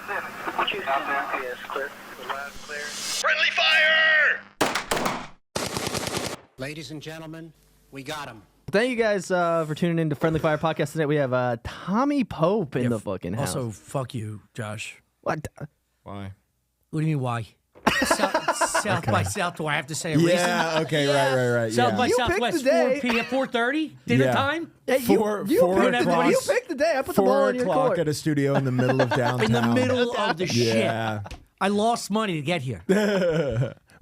What you out there? Yes, clear. Loud and clear. Friendly fire! Ladies and gentlemen, we got him. Thank you guys for tuning in to Friendly Fire Podcast today. We have Tommy Pope in the fucking house. Also, fuck you, Josh. What? Why? What do you mean, why? South by South, do I have to say a reason? Yeah, okay, right. South by You picked Southwest, the day. 4 p.m., 4:30, dinner Yeah. time? Hey, Four you picked o'clock. You picked the day. I put the ball 4 in your o'clock court. at a studio in the middle of downtown. In the middle of the shit. Yeah. I lost money to get here.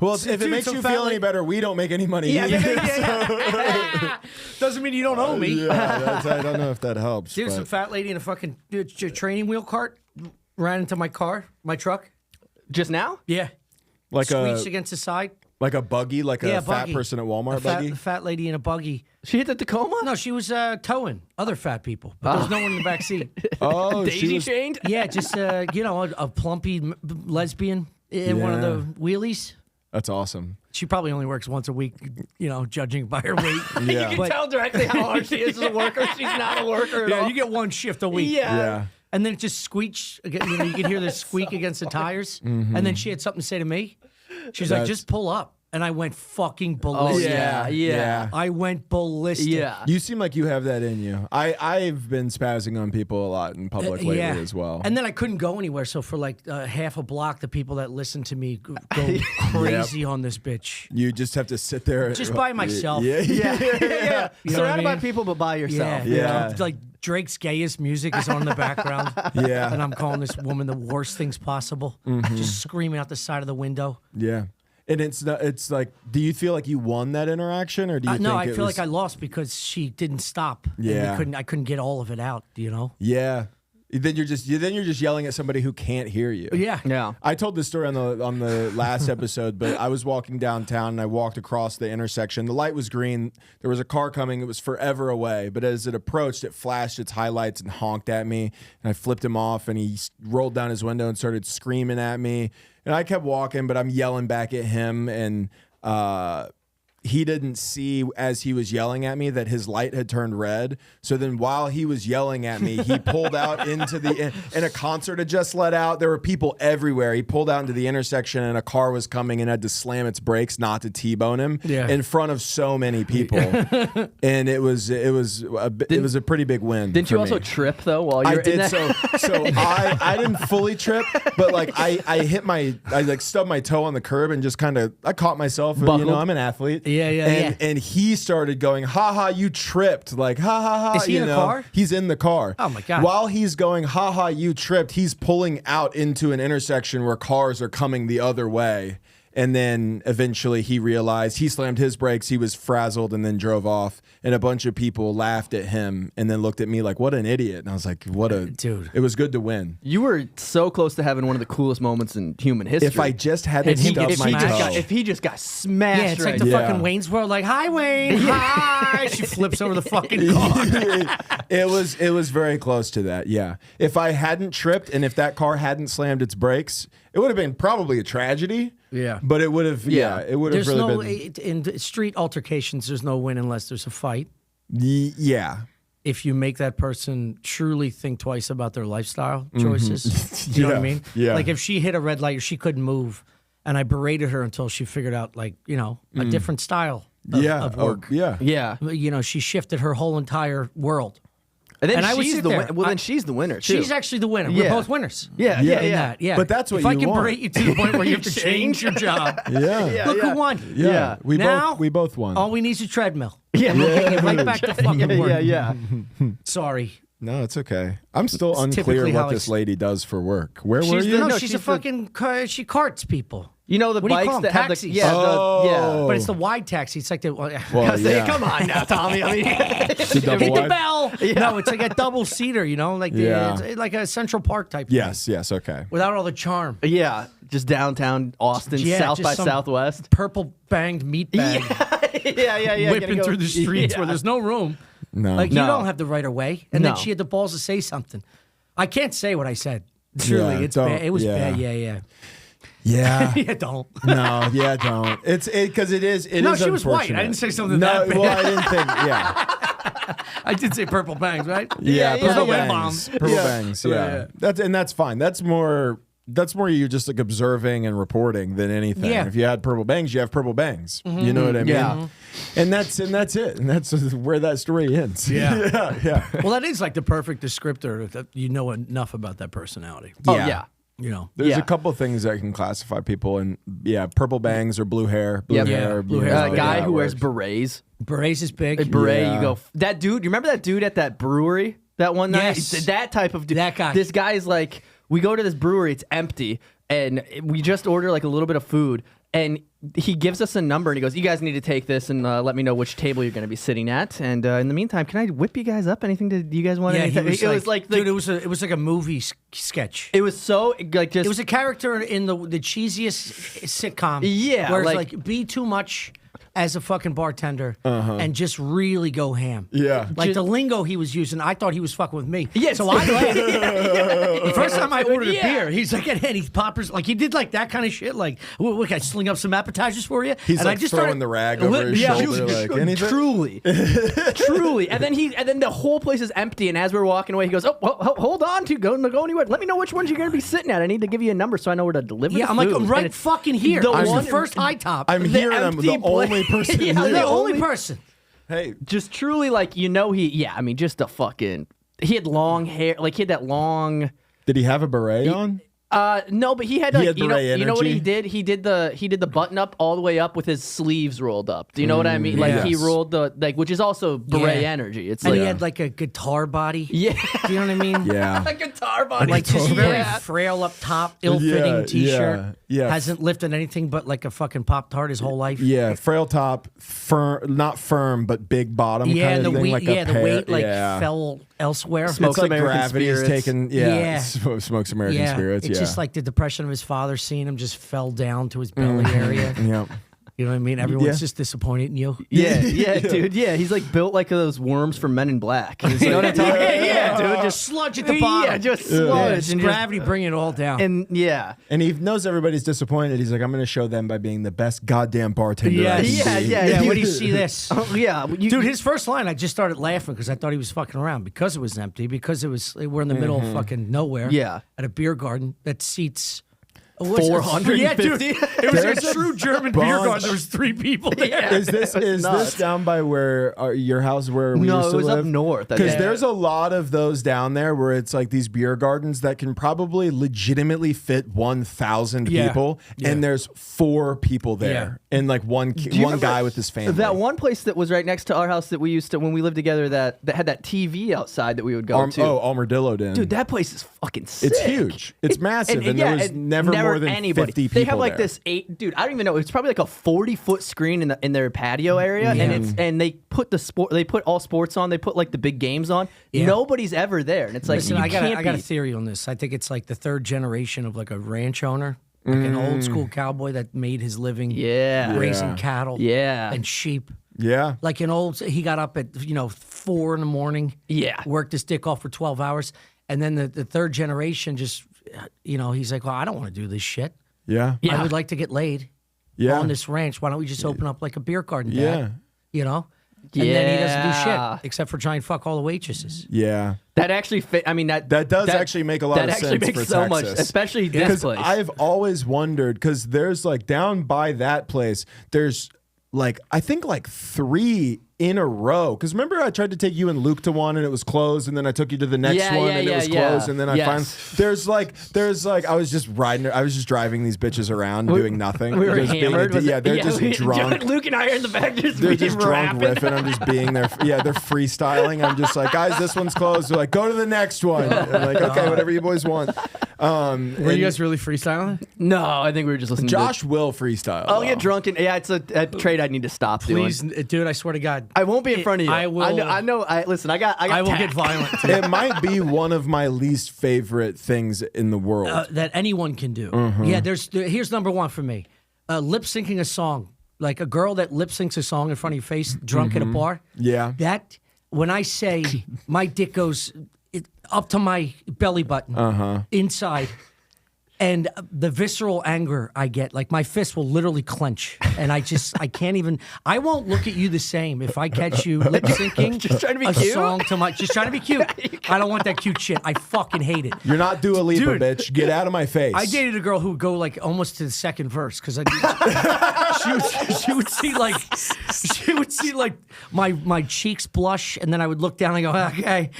Well, if it Dude, makes some you fat feel any lady- better, we don't make any money. Yeah, either. Doesn't mean you don't owe me. Yeah, I don't know if that helps. Dude, but- some fat lady in a fucking training wheel cart ran into my car, my truck. Just now? Yeah. like Squeezed a against the side. like a buggy, like a fat buggy. person at Walmart A fat, buggy. fat lady in a buggy. She hit the Tacoma? No, she was towing other fat people. But there was no one in the back seat. Oh, Daisy she was, chained? Yeah, just a plumpy lesbian in one of Yeah. the wheelies. That's awesome. She probably only works once a week, judging by her weight. Yeah. You can tell directly how hard she is as a worker. She's not a worker at all. Yeah, you get one shift a week. Yeah. And then it just squeaks. You could hear the squeak against the tires. And then she had something to say to me. She's like, That's- just pull up. And I went fucking Oh, ballistic. yeah. I went ballistic. Yeah. You seem like you have that in you. I've been spazzing on people a lot in public lately as well. And then I couldn't go anywhere. So for like half a block, the people that listen to me go crazy on this bitch. You just have to sit there Just by myself. Yeah. Yeah. You know what Surrounded I by mean? people, but by yourself. Yeah. Like Drake's gayest music is on in the background. Yeah. And I'm calling this woman the worst things possible. Just screaming out the side of the window. Yeah. And it's like, do you feel like you won that interaction, or do you No, think I it feel was, like I lost because she didn't stop. And Yeah. I couldn't get all of it out, Yeah. Then you're just yelling at somebody who can't hear you. Yeah. Yeah. I told this story on the last episode, but I was walking downtown and I walked across the intersection. The light was green. There was a car coming. It was forever away, but as it approached, it flashed its highlights and honked at me. And I flipped him off, and he rolled down his window and started screaming at me. And I kept walking, but I'm yelling back at him, and he didn't see as he was yelling at me that his light had turned red. So then while he was yelling at me, he pulled out into and a concert had just let out. There were people everywhere. He pulled out into the intersection, and a car was coming and had to slam its brakes not to T-bone him in front of so many people. And it was a pretty big win. Didn't you for also me. trip, though, while you I were in did that? so I didn't fully trip, but like I stubbed my toe on the curb and just kind of I caught myself. Buckled. I'm an athlete. Yeah. And he started going, ha ha, you tripped. Like, ha ha ha. Is he in the car? He's in the car. Oh, my God. While he's going, ha ha, you tripped, he's pulling out into an intersection where cars are coming the other way. And then eventually he realized he slammed his brakes. He was frazzled and then drove off. And a bunch of people laughed at him and then looked at me like, what an idiot. And I was like, Dude. It was good to win. You were so close to having one of the coolest moments in human history. If I just hadn't And he stubbed gets my smashed. toe. if he just got smashed, Yeah, it's right like the Yeah. fucking Wayne's World, like, hi, Wayne, hi. She flips over the fucking car. it was very close to that. Yeah. If I hadn't tripped and if that car hadn't slammed its brakes, it would have been probably a tragedy. Yeah. But it would have. Yeah. It would have There's really been. in street altercations, there's no win unless there's a fight. Yeah. If you make that person truly think twice about their lifestyle choices. You know what I Yeah, mean? yeah. Like if she hit a red light or she couldn't move, and I berated her until she figured out, like, a different style of work. yeah. Yeah. She shifted her whole entire world. And then And I would she's sit the there. win- well, then she's the winner too. She's actually the winner. Yeah. We're both winners. yeah, Yeah. In that, yeah. But that's what if I you can want. berate you to the point where you have to change your job. Yeah. Look who won. Yeah. We Now, both won. All we need is a treadmill. Yeah. And we'll get you right back to fucking work. Yeah. Sorry. No, it's okay. I'm still It's unclear typically how what I this s- lady does for work. Where were She's you? the- No, No, she's she's a the- fucking she carts people. You know the What do you bikes call 'em? that have the Taxis? yeah, Oh. But it's the wide taxi. It's like the Well, Say, yeah. come on now, Tommy. I mean, The double hit the wide? bell. No, it's like a double seater. Like Yeah. it's like a Central Park type. thing, Yes. Okay. without all the charm. yeah, just downtown Austin, Yeah, South just by some Southwest. Purple banged meat bag yeah. whipping through the streets Yeah. where there's no room. No. Like you No. don't have the right of way. And No. then she had the balls to say something. I can't say what I said. Truly, Yeah, it's don't- bad. It was yeah. bad. Yeah. Yeah. Yeah, don't. No, yeah, don't. It's because it is. No, she was white. I didn't say something No, that bad. well, I didn't think. Yeah, I did say purple bangs, right? Yeah, yeah, purple yeah. bangs. Purple bangs. Yeah, that's fine. That's more you just like observing and reporting than anything. Yeah. If you had purple bangs, you have purple bangs. You know what I mean? Yeah. And that's it. And that's where that story ends. Yeah. yeah. Well, that is like the perfect descriptor that you know enough about that personality. Oh yeah. You know. There's a couple things that can classify people, and purple bangs or blue hair. Blue Yep. hair. Yeah, blue you hair. know, A guy that who wears works. berets. Berets is big. A beret, Yeah. you go. That dude. You remember that dude at that brewery that one night? Yes. That type of dude. That guy. This guy is like. We go to this brewery. It's empty, and we just order like a little bit of food, and he gives us a number, and he goes, "You guys need to take this and let me know which table you're going to be sitting at. And in the meantime, can I whip you guys up? Anything? Do you guys want? Yeah, anything?" it was like the, dude, it was like a movie sketch. It was so like just. It was a character in the cheesiest sitcom. Yeah, where it's like- like be too much as a fucking bartender and just really go ham. Yeah. Like the lingo he was using, I thought he was fucking with me. Yes. So I laughed. The first time I ordered Yeah. a beer, he's like, and he poppers, like he did like that kind of shit. Like, what can I sling up some appetizers for you? He's and like I just throwing started, the rag over his shoulder, like anything. Truly, and then the whole place is empty. And as we're walking away, he goes, "Oh, hold on, to go anywhere. Let me know which ones you're going to be sitting at. I need to give you a number so I know where to deliver." Yeah, the I'm like, food." I'm And right it's fucking here. the I'm one- the first high top. I'm here and I'm the empty only person Yeah, here. the only only- person. Hey, just truly like I mean, just a fucking. He had long hair, like he had that long. did he have a beret on? No, but he had He like had beret you know what he energy? did? He did the button up all the way up with his sleeves rolled up. Do you know what I mean? Like he yes. rolled the which is also beret Yeah. energy. It's And like he had like a guitar body. yeah, Do you know what I mean? Yeah. a guitar body. Like just very Yeah. frail up top, ill-fitting Yeah, T-shirt. yeah. Hasn't lifted anything but like a fucking Pop-Tart his whole life. Yeah, frail top, not firm, but big bottom Yeah, kind and of the thing. weight, Like the a pear. weight like yeah. fell elsewhere. Smokes It's like American gravity's spirits. taken. Yeah. Smokes American spirits. It's yeah. just like the depression of his father seeing him just fell down to his belly area. yeah. You know what I mean? Everyone's Yeah. just disappointed in you. Yeah, dude. Yeah, he's like built like those worms from Men in Black. You know what I'm talking about? Yeah, dude. Just sludge at the bottom. Yeah, just Yeah, sludge just and gravity bringing it all down. and yeah. And he knows everybody's disappointed. He's like, I'm going to show them by being the best goddamn bartender. I Yes. can be." Yeah. yeah, where do you see this? Oh, yeah, Dude, his first line, I just started laughing because I thought he was fucking around because it was empty, because we're in the middle of fucking nowhere. Yeah. At a beer garden that seats 450? Yeah, dude. It was There's a a true German beer bunch. garden. There was 3 people there. Is this nuts. down by where your house where we No, used to it was live? up north, I Because think. there's a lot of those down there where it's like these beer gardens that can probably legitimately fit 1,000 Yeah. people, and there's 4 people there, and like one guy with his family. That one place that was right next to our house that we used to when we lived together that had that TV outside that we would go to. Armadillo Den. Dude, that place is fucking sick. It's huge. It's massive, and yeah, there was never more than anybody. 50 people They have like there. this dude. I don't even know. It's probably like a 40-foot screen in their patio area, and they put They put all sports on. They put like the big games on. Yeah. Nobody's ever there, and it's like Listen, you I got can't a be- theory on this. I think it's like the 3rd generation of like a ranch owner, like an old school cowboy that made his living raising Yeah. cattle and sheep. Yeah. Like he got up at 4 in the morning. Yeah. Worked his dick off for 12 hours, and then the 3rd generation just he's like, well, I don't want to do this shit. Yeah. Yeah. I would like to get laid Yeah. on this ranch. Why don't we just open up like a beer garden? Dad? Yeah. You know. And then he doesn't do Yeah. shit except for try and fuck all the waitresses. Yeah. That actually fit. I mean, that does actually make a lot that of actually sense makes for so much, Texas. especially this Because place. I've always wondered, because there's like down by that place, there's like I think like 3 in a row. Because remember, I tried to take you and Luke to one and it was closed, and then I took you to the next Yeah, one yeah, and it was yeah, closed, yeah. and then I Yes. finally there's like I was just driving these bitches around doing nothing. we were Just being a hammered. d- yeah, they're just we- drunk. Luke and I are in the back just They're being just drunk rapping. riffing. I'm just being there. Yeah, they're freestyling. I'm just like, guys, this one's closed. They're like, go to the next one. I'm like, okay, whatever you boys want. Were you guys really freestyling? No, I think we were just listening. Josh will freestyle. I'll though. get drunk and it's a trade I need to stop Please, doing. dude, I swear to God. I won't be in front of you. I will. I know. Listen, I got. I will tact. get violent. It might be one of my least favorite things in the world. That anyone can do. Yeah, here's number 1 for me. Lip syncing a song. Like a girl that lip syncs a song in front of your face, drunk at a bar. Yeah. That, when I say my dick goes up to my belly button, inside, And the visceral anger I get, like my fist will literally clench, and I can't even. I won't look at you the same if I catch you lip syncing Just trying to be a cute? song to my. Just trying to be cute. I don't want that cute shit. I fucking hate it. You're not Dua Lipa, Dude, bitch. Get out of my face. I dated a girl who would go like almost to the second verse because she would see like my cheeks blush, and then I would look down and go,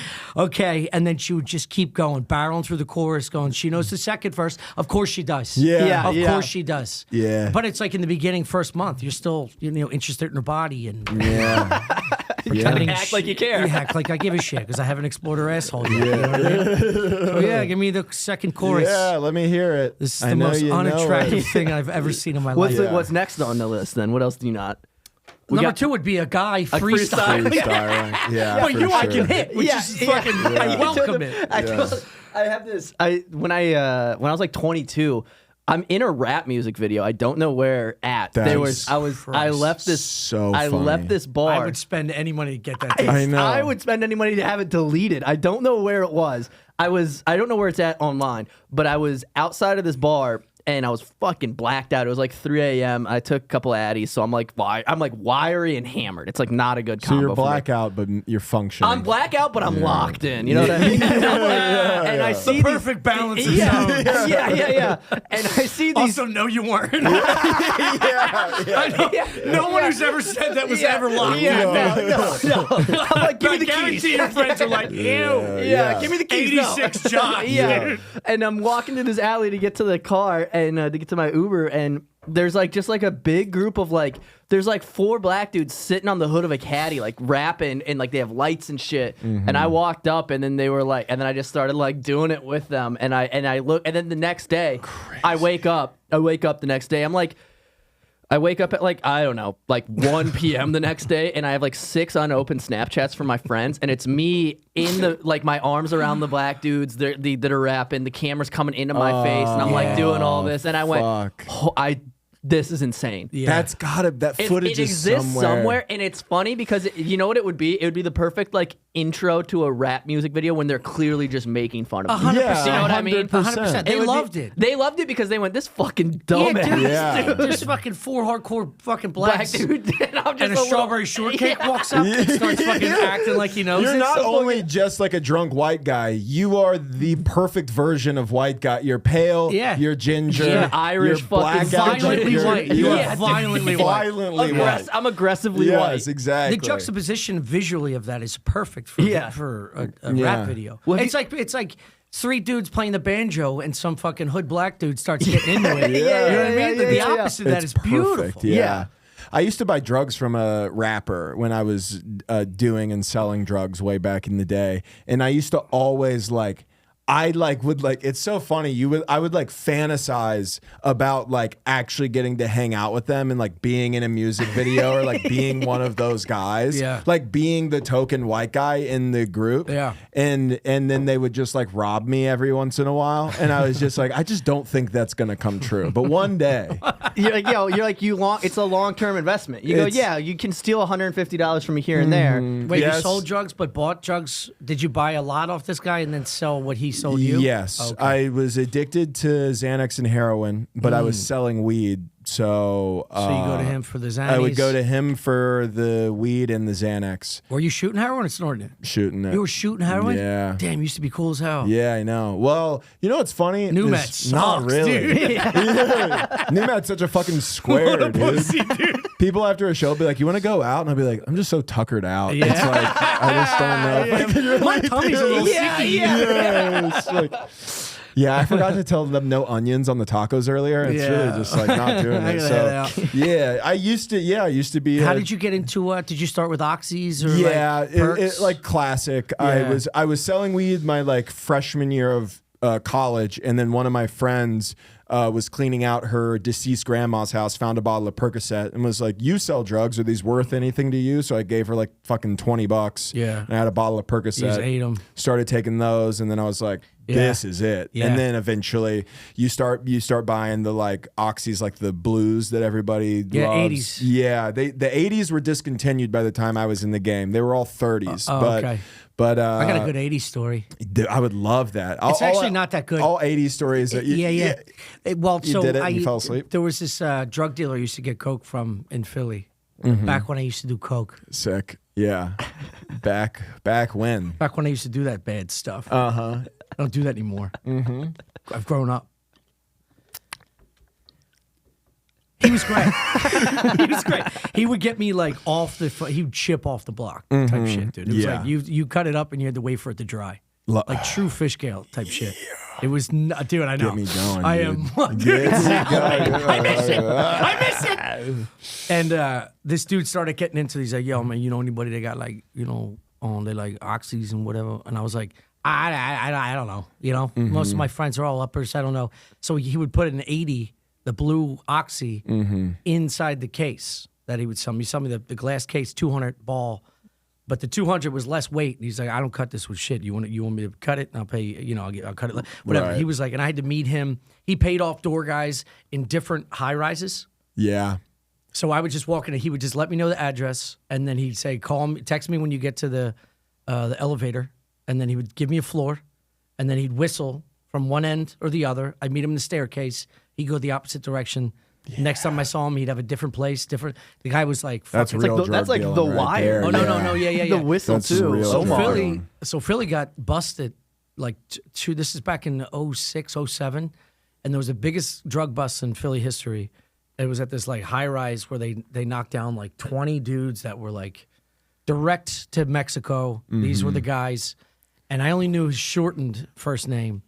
okay, and then she would just keep going, barreling through the chorus, going. She knows the second verse. Of course she does. Yeah. Of course she does. Yeah. But it's like in the beginning, first month, you're still interested in her body and Yeah. pretending Act like you care. You act like I give a shit because I haven't explored her asshole yet. You know what I mean? So yeah, give me the second chorus. Yeah, let me hear it. This is I the know most you know unattractive it. thing I've ever seen in my What's life. what's next on the list then? What else do you not? We Number got- 2 would be a guy freestyle. freestyle. Freestyle, yeah. But for you I sure. can hit, which is fucking I welcome it. I have this. When I was like 22, I'm in a rap music video. I don't know where at. That's I left this. so I left funny. this bar. I would spend any money to get that. I know. I would spend any money to have it deleted. I don't know where it was. I don't know where it's at online, but I was outside of this bar and I was fucking blacked out. It was like 3 a.m. I took a couple Addies, so I'm like wiry and hammered. It's like not a good So combo. you're for me. blackout, but you're functioning. I'm blackout, but I'm locked in. You know what I mean? And I see The perfect balance of yeah, zones. yeah. And I see these. Also, no, you weren't. yeah. No one who's ever said that was ever locked Yeah, in. no. I'm like, give me the guarantee keys. your friends are like, ew. Yeah, give me the keys. 86 John. Yeah. And I'm walking to this alley to get to the car and to get to my Uber, and there's like just like a big group of like there's like 4 black dudes sitting on the hood of a caddy like rapping, and like they have lights and shit. And I walked up, and then they were like, and then I just started like doing it with them, and I look, and then the next day I wake up the next day, I wake up at like, I don't know, like 1 p.m. the next day, and I have like 6 unopened Snapchats from my friends, and it's me in the, like my arms around the black dudes that are rapping, the camera's coming into my face, and I'm like doing all this, and I went, this is insane. Yeah. That footage it is exists somewhere, and it's funny because you know what it would be? It would be the perfect like intro to a rap music video when they're clearly just making fun of it. 100%. Yeah, You know what I mean? 100%. They loved it. They loved it because they went, this fucking dumbass. dude. Yeah. There's fucking 4 hardcore fucking Black blacks. dude, and I'm just And a little- strawberry shortcake walks up and starts fucking acting like he knows You're it. not So only just like a drunk white guy, you are the perfect version of white guy. You're pale, Yeah. you're ginger, You're Irish, you're fucking blackout, violently you're- white. You you're are violently white. violently white. I'm aggressively Yes, white. exactly. The juxtaposition visually of that is perfect for Yeah. a Yeah. rap video. Well, it's like 3 dudes playing the banjo and some fucking hood black dude starts getting into it. You know what I mean? The yeah. opposite of that It's is beautiful. perfect. Yeah. I used to buy drugs from a rapper when I was doing and selling drugs way back in the day, and I used to always it's so funny. I would like fantasize about like actually getting to hang out with them and like being in a music video or like being one of those guys. Yeah. Like being the token white guy in the group. Yeah. And then they would just like rob me every once in a while. And I was just like, I just don't think that's gonna come true. But one day. It's a long-term investment. You go, It's- you can steal $150 from me here and there. Wait, you Yes. sold drugs but bought drugs? Did you buy a lot off this guy and then sell what he sold you? Yes, Okay. I was addicted to Xanax and heroin, but I was selling weed. So, So you go to him for the Xannies? I would go to him for the weed and the Xanax. Were you shooting heroin or snorting it? Shooting it. You were shooting heroin? Yeah. Damn, you used to be cool as hell. Yeah, I know. Well, you know what's funny? New Is- Met sucks, Not really. dude. Yeah. New Met's such a fucking square, dude. People after a show will be like, "You want to go out?" And I'll be like, "I'm just so tuckered out." Yeah. It's like I just don't know. if I can really My tummy's a little sticky. Yeah, it's like, yeah, I forgot to tell them no onions on the tacos earlier. It's really Yeah. just like not doing I it. gotta So head out. yeah, I used to be. How did you get into? Did you start with oxys or Yeah, like perks? like classic. Yeah. I was selling weed my like freshman year of college, and then one of my friends was cleaning out her deceased grandma's house, found a bottle of Percocet, and was like, "You sell drugs? Are these worth anything to you?" So I gave her like fucking $20. Yeah. and I had a bottle of Percocet. You just ate 'em. Started taking those, and then I was like, "This is it." Yeah. And then eventually you start buying the like oxys, like the blues that everybody Yeah, loves. 80s. Yeah, the 80s were discontinued by the time I was in the game. They were all 30s, Oh, but okay. But I got a good 80s story. dude, I would love that. It's actually not that good. All 80s stories. Yeah. Well, You so did it and you fell asleep? There was this drug dealer I used to get coke from in Philly. Mm-hmm. Back when I used to do coke. Sick. Yeah. Back when. Back when I used to do that bad stuff. Uh-huh. I don't do that anymore. Mm-hmm. I've grown up. He was great. He was great. He would get me like off the. He would chip off the block type shit, dude. It was Yeah. like you cut it up and you had to wait for it to dry, like true fish scale type shit. It was, dude. I know. Get me going, I dude. am. Dude, I miss it. I miss it. And this dude started getting into these like, yo, man, you know anybody that got like, on they like oxys and whatever? And I was like, I don't know. Most of my friends are all uppers. I don't know. So he would put an 80, the blue oxy, inside the case that he would sell me. He sold me the glass case 200 ball, but the 200 was less weight. And he's like, I don't cut this with shit. You want me to cut it? And I'll pay you. I'll cut it. Whatever. Right. He was like, and I had to meet him. He paid off door guys in different high rises. Yeah. So I would just walk in and he would just let me know the address. And then he'd say, call me, text me when you get to the elevator. And then he would give me a floor. And then he'd whistle from one end or the other. I'd meet him in the staircase. He'd go the opposite direction. Yeah. Next time I saw him, he'd have a different place. The guy was like, That's fucking, real like drug that's like dealing The right Wire. there. Oh, no. Yeah. The whistle That's too. real So drug far. dealing. Philly got busted like this is back in 06, 07. And there was the biggest drug bust in Philly history. It was at this like high rise where they knocked down like 20 dudes that were like direct to Mexico. These were the guys. And I only knew his shortened first name.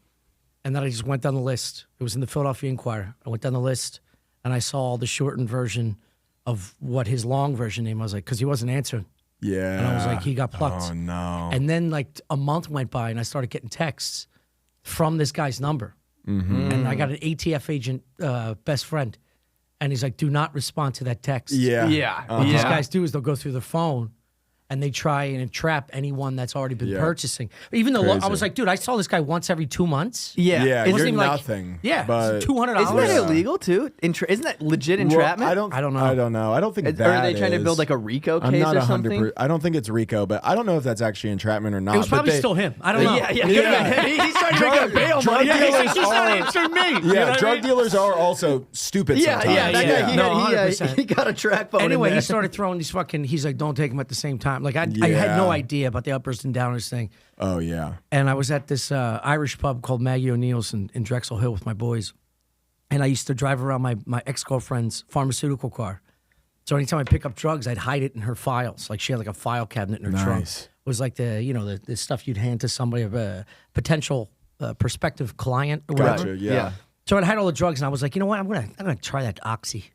And then I just went down the list. It was in the Philadelphia Inquirer. I went down the list and I saw the shortened version of what his long version name was like, because he wasn't answering. Yeah. And I was like, he got plucked. Oh, no. And then like a month went by and I started getting texts from this guy's number. And I got an ATF agent best friend. And he's like, do not respond to that text. Yeah. Yeah. Uh-huh. What these guys do is they'll go through the phone and they try and entrap anyone that's already been Yeah. purchasing. Even though I was Crazy. like, dude, I saw this guy once every 2 months. Yeah. Yeah, It wasn't you're even like- nothing. Yeah, but $200. Isn't that Yeah. illegal too? Isn't that legit Well, entrapment? I don't know. I don't think Or that are they trying to is. build like a RICO I'm case not or something? 100%. I don't think it's RICO, but I don't know if that's actually entrapment or not. It was but probably they- still him. I don't know. Yeah. Yeah. He's trying to make a bail drug money. Yeah, he's dealers like, he's not are- answering me. You know Yeah, what I drug mean? dealers are also stupid Yeah, sometimes. yeah, that guy, No, he 100%. got a track phone. Anyway, in he there. started throwing these fucking. He's like, don't take them at the same time. Like I had Yeah. no idea about the uppers and downers thing. Oh yeah. And I was at this Irish pub called Maggie O'Neill's in Drexel Hill with my boys. And I used to drive around my ex-girlfriend's pharmaceutical car. So anytime I pick up drugs, I'd hide it in her files. Like she had like a file cabinet in her trunk. Nice. It was like the stuff you'd hand to somebody of a potential prospective client or whatever. Gotcha. Yeah. So I'd hide all the drugs, and I was like, you know what? I'm gonna try that oxy.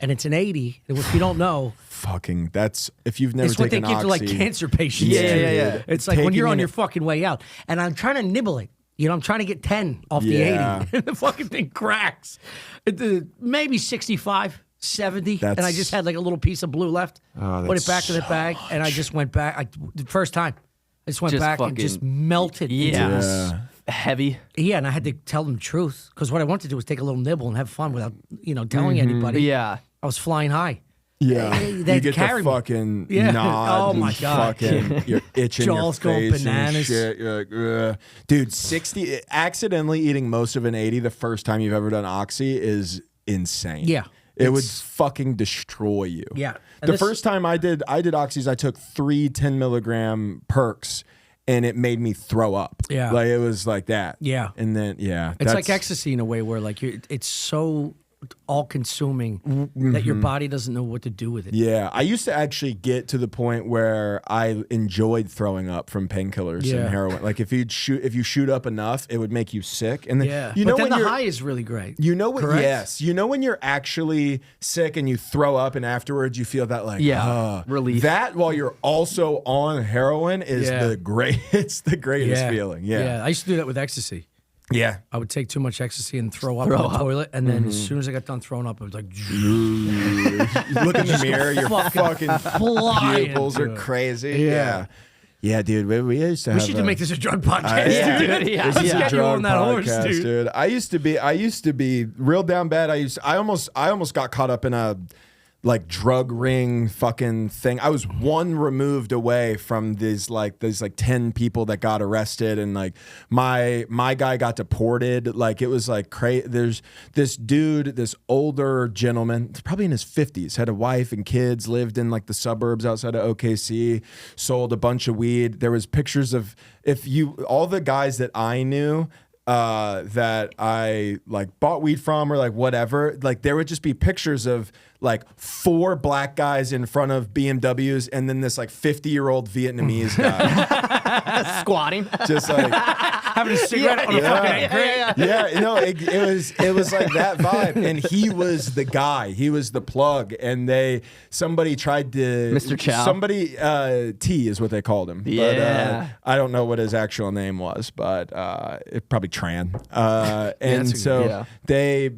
And it's an 80. And if you don't know, Fucking. That's if you've never it's what they taken give to like Oxy. cancer patients. Yeah, dude. yeah, yeah. It's like when Taking you're on an- your fucking way out. And I'm trying to nibble it. I'm trying to get 10 off Yeah. the 80. And the fucking thing cracks. Maybe 65, 70. And I just had like a little piece of blue left. Oh, Put it that's back to the bag. And I just went back. The first time. I just went Just back and fucking- just melted. Yeah. into this. Yeah. Heavy. Yeah, and I had to tell them the truth. Because what I wanted to do was take a little nibble and have fun without, telling anybody. Yeah. I was flying high. Yeah. They You had to get carry the me. fucking Yeah. nod. Oh, my and God. Fucking, you're itching Jaws your going face bananas. and shit. You're like, ugh. Dude, 60. Accidentally eating most of an 80 the first time you've ever done Oxy is insane. Yeah. It would fucking destroy you. Yeah. And The this- first time I did Oxys, I took 3 10 milligram perks. And it made me throw up. Yeah. Like it was like that. Yeah. And then, yeah. It's like that's- ecstasy in a way where like it's so all-consuming that your body doesn't know what to do with it. Yeah, I used to actually get to the point where I enjoyed throwing up from painkillers Yeah. and heroin. Like if you shoot up enough, it would make you sick. And then Yeah, you know but then when the you're high is really great. you know what? Correct? Yes, you know when you're actually sick and you throw up, and afterwards you feel that like relief. That while you're also on heroin is Yeah. the great. It's the greatest feeling. Yeah, I used to do that with ecstasy. yeah. I would take too much ecstasy and throw up in the toilet, and then as soon as I got done throwing up, I was like, Look in the mirror, your fucking flying pupils are into it. crazy. Yeah. Yeah, dude. We used to we have. should make this a drug podcast, Yeah. dude. Yeah. This is Let's a get you drug on that horse, podcast, dude. I used to be real down bad. I almost got caught up in a like drug ring fucking thing. I was one removed away from these like 10 people that got arrested, and like my guy got deported. Like it was like crazy. There's this dude, this older gentleman, probably in his 50s, had a wife and kids, lived in like the suburbs outside of OKC, sold a bunch of weed. There was pictures of all the guys that I knew that I like bought weed from or like whatever, like there would just be pictures of like 4 black guys in front of BMWs and then this like 50-year-old Vietnamese guy Squatting. just like Having a cigarette on a fucking anchor. yeah, no, it was like that vibe, and he was the guy, he was the plug, and somebody tried to Mr. Chow. somebody T is what they called him, Yeah. but I don't know what his actual name was, but it probably Tran, and so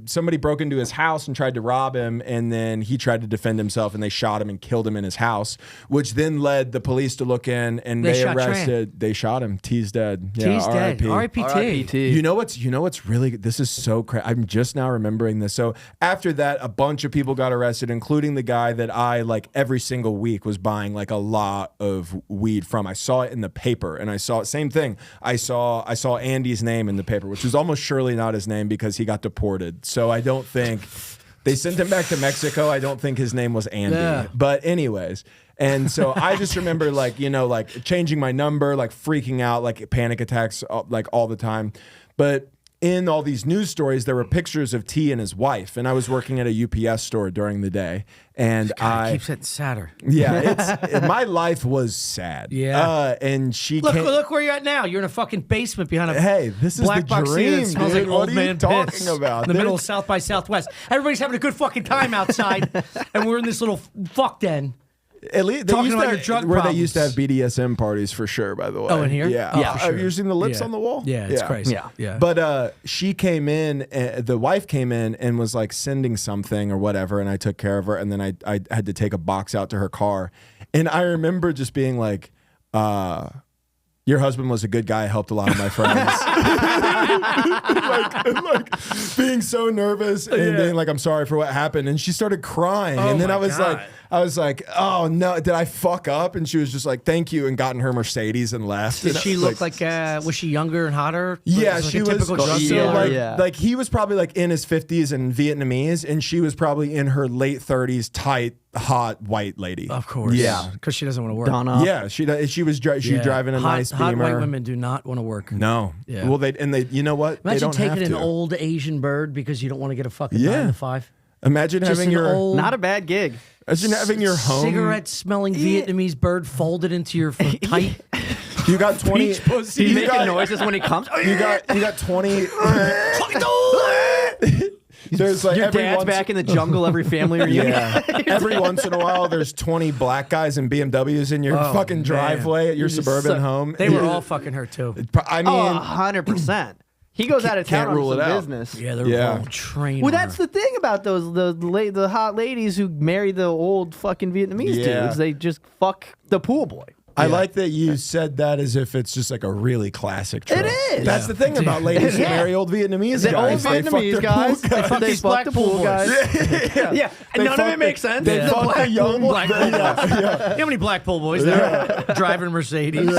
somebody broke into his house and tried to rob him, and then he tried to defend himself, and they shot him and killed him in his house, which then led the police to look in, and they arrested. They shot him. T's dead. Yeah, T's dead. R.I.P.T. You know what's really, this is so crazy. I'm just now remembering this. So after that, a bunch of people got arrested, including the guy that I like every single week was buying like a lot of weed from. I saw it in the paper, and I saw same thing. I saw Andy's name in the paper, which was almost surely not his name because he got deported. So I don't think they sent him back to Mexico. I don't think his name was Andy. Yeah. But anyways, and so I just remember like, like changing my number, like freaking out, like panic attacks, like all the time. But in all these news stories, there were pictures of T and his wife, and I was working at a UPS store during the day, and God, it keeps getting sadder. Yeah, my life was sad. Yeah, and she look where you're at now. You're in a fucking basement behind a this is black the box seat dream, that smells dude. like old What are man you talking piss about? in the middle of South by Southwest. Everybody's having a good fucking time outside, and we're in this little fuck den. At least they Talking used about to your drug where they problems. used to have BDSM parties for sure. By the way, Oh, in here? yeah, Yeah, for Have sure. you seen the lips Yeah. on the wall? Yeah, it's crazy. Yeah. But she came in, the wife came in and was like sending something or whatever, and I took care of her, and then I had to take a box out to her car, and I remember just being like, your husband was a good guy, helped a lot of my friends. like being so nervous and being like, I'm sorry for what happened. And she started crying. And then my I was like, oh no, did I fuck up? And she was just like, thank you, and got in her Mercedes and left. Did And she I was look like was she younger and hotter? yeah, like she a was typical drug so dealer? like he was probably like in his 50s and Vietnamese, and she was probably in her late 30s, tight, hot white lady. Of course. Yeah. Because she doesn't want to work. Donna. Yeah, she was driving a nice hot Beamer. white women do not want to work. No. Yeah. Well, they you know what? They Imagine don't taking have an to. old Asian bird because you don't get a fucking Yeah. 9 to 5. Imagine Just having an your old Not a bad gig. imagine having your home cigarette smelling Vietnamese bird folded into your tight You got 20 peach pussy. He's You making got- noises when he comes. You got 20 There's like Your every dad's once, back in the jungle every family reunion. Yeah. Every once in a while, there's 20 black guys in BMWs in your fucking driveway at your suburban home. They were all fucking her too. I mean, Oh, 100%. He goes out of town can't rule on it some out. business. Yeah, they're Yeah. all trained. Well, that's the thing about the hot ladies who marry the old fucking Vietnamese Yeah. dudes. They just fuck the pool boy. I like that you said that as if it's just like a really classic trope. It is. That's the thing about ladies who Yeah. marry old Vietnamese The old guys. They fuck Vietnamese their guys, pool guys. they these fuck black the pool pool boys. guys. Yeah. And none of fuck it makes sense. They The fuck black the young black yeah, yeah. You know how many black pool boys there driving a Mercedes?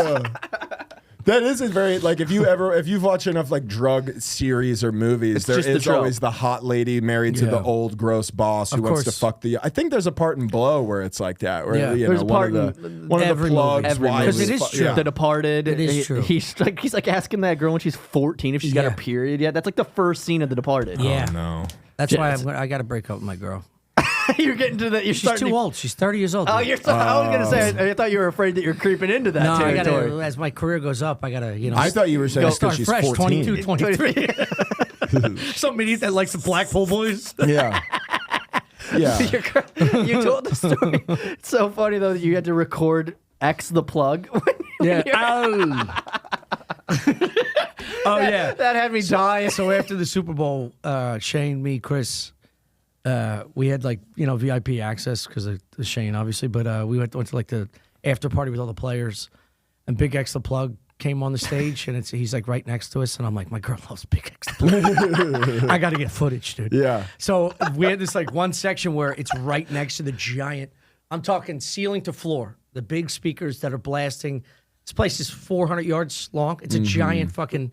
That is a very like if you've watched enough like drug series or movies, there just the is trope. always the hot lady married to the old gross boss who Of wants to course. fuck the. I think there's a part in Blow where it's like that. Where Yeah. you There's know, a part one of in the every plugs movie. wives Because it is fu- true. yeah. The Departed. It is true. He's like asking that girl when she's 14 if she's got Yeah. her period yet. That's like the first scene of The Departed. Yeah. Oh, no. That's why I got to break up with my girl. You're getting to that. You're She's starting too to, old. She's 30 years old. Oh, dude. you're. I was gonna say. I thought you were afraid that you're creeping into that no, I territory. gotta, as my career goes up, I gotta, I thought you were saying it's start because she's fresh, 14. 22, 23. Some idiot that likes the black pool boys. Yeah. Yeah. You told the story. It's so funny though that you had to record X the plug. Yeah. Oh yeah. That had me dying. So after the Super Bowl, Shane, me, Chris, we had like VIP access because of Shane, obviously. But we went to like the after party with all the players, and Big X the plug came on the stage, and he's like right next to us, and I'm like, my girl loves Big X the Plug. I got to get footage, dude. Yeah. So we had this like one section where it's right next to the giant. I'm talking ceiling to floor. The big speakers that are blasting. This place is 400 yards long. It's a giant fucking.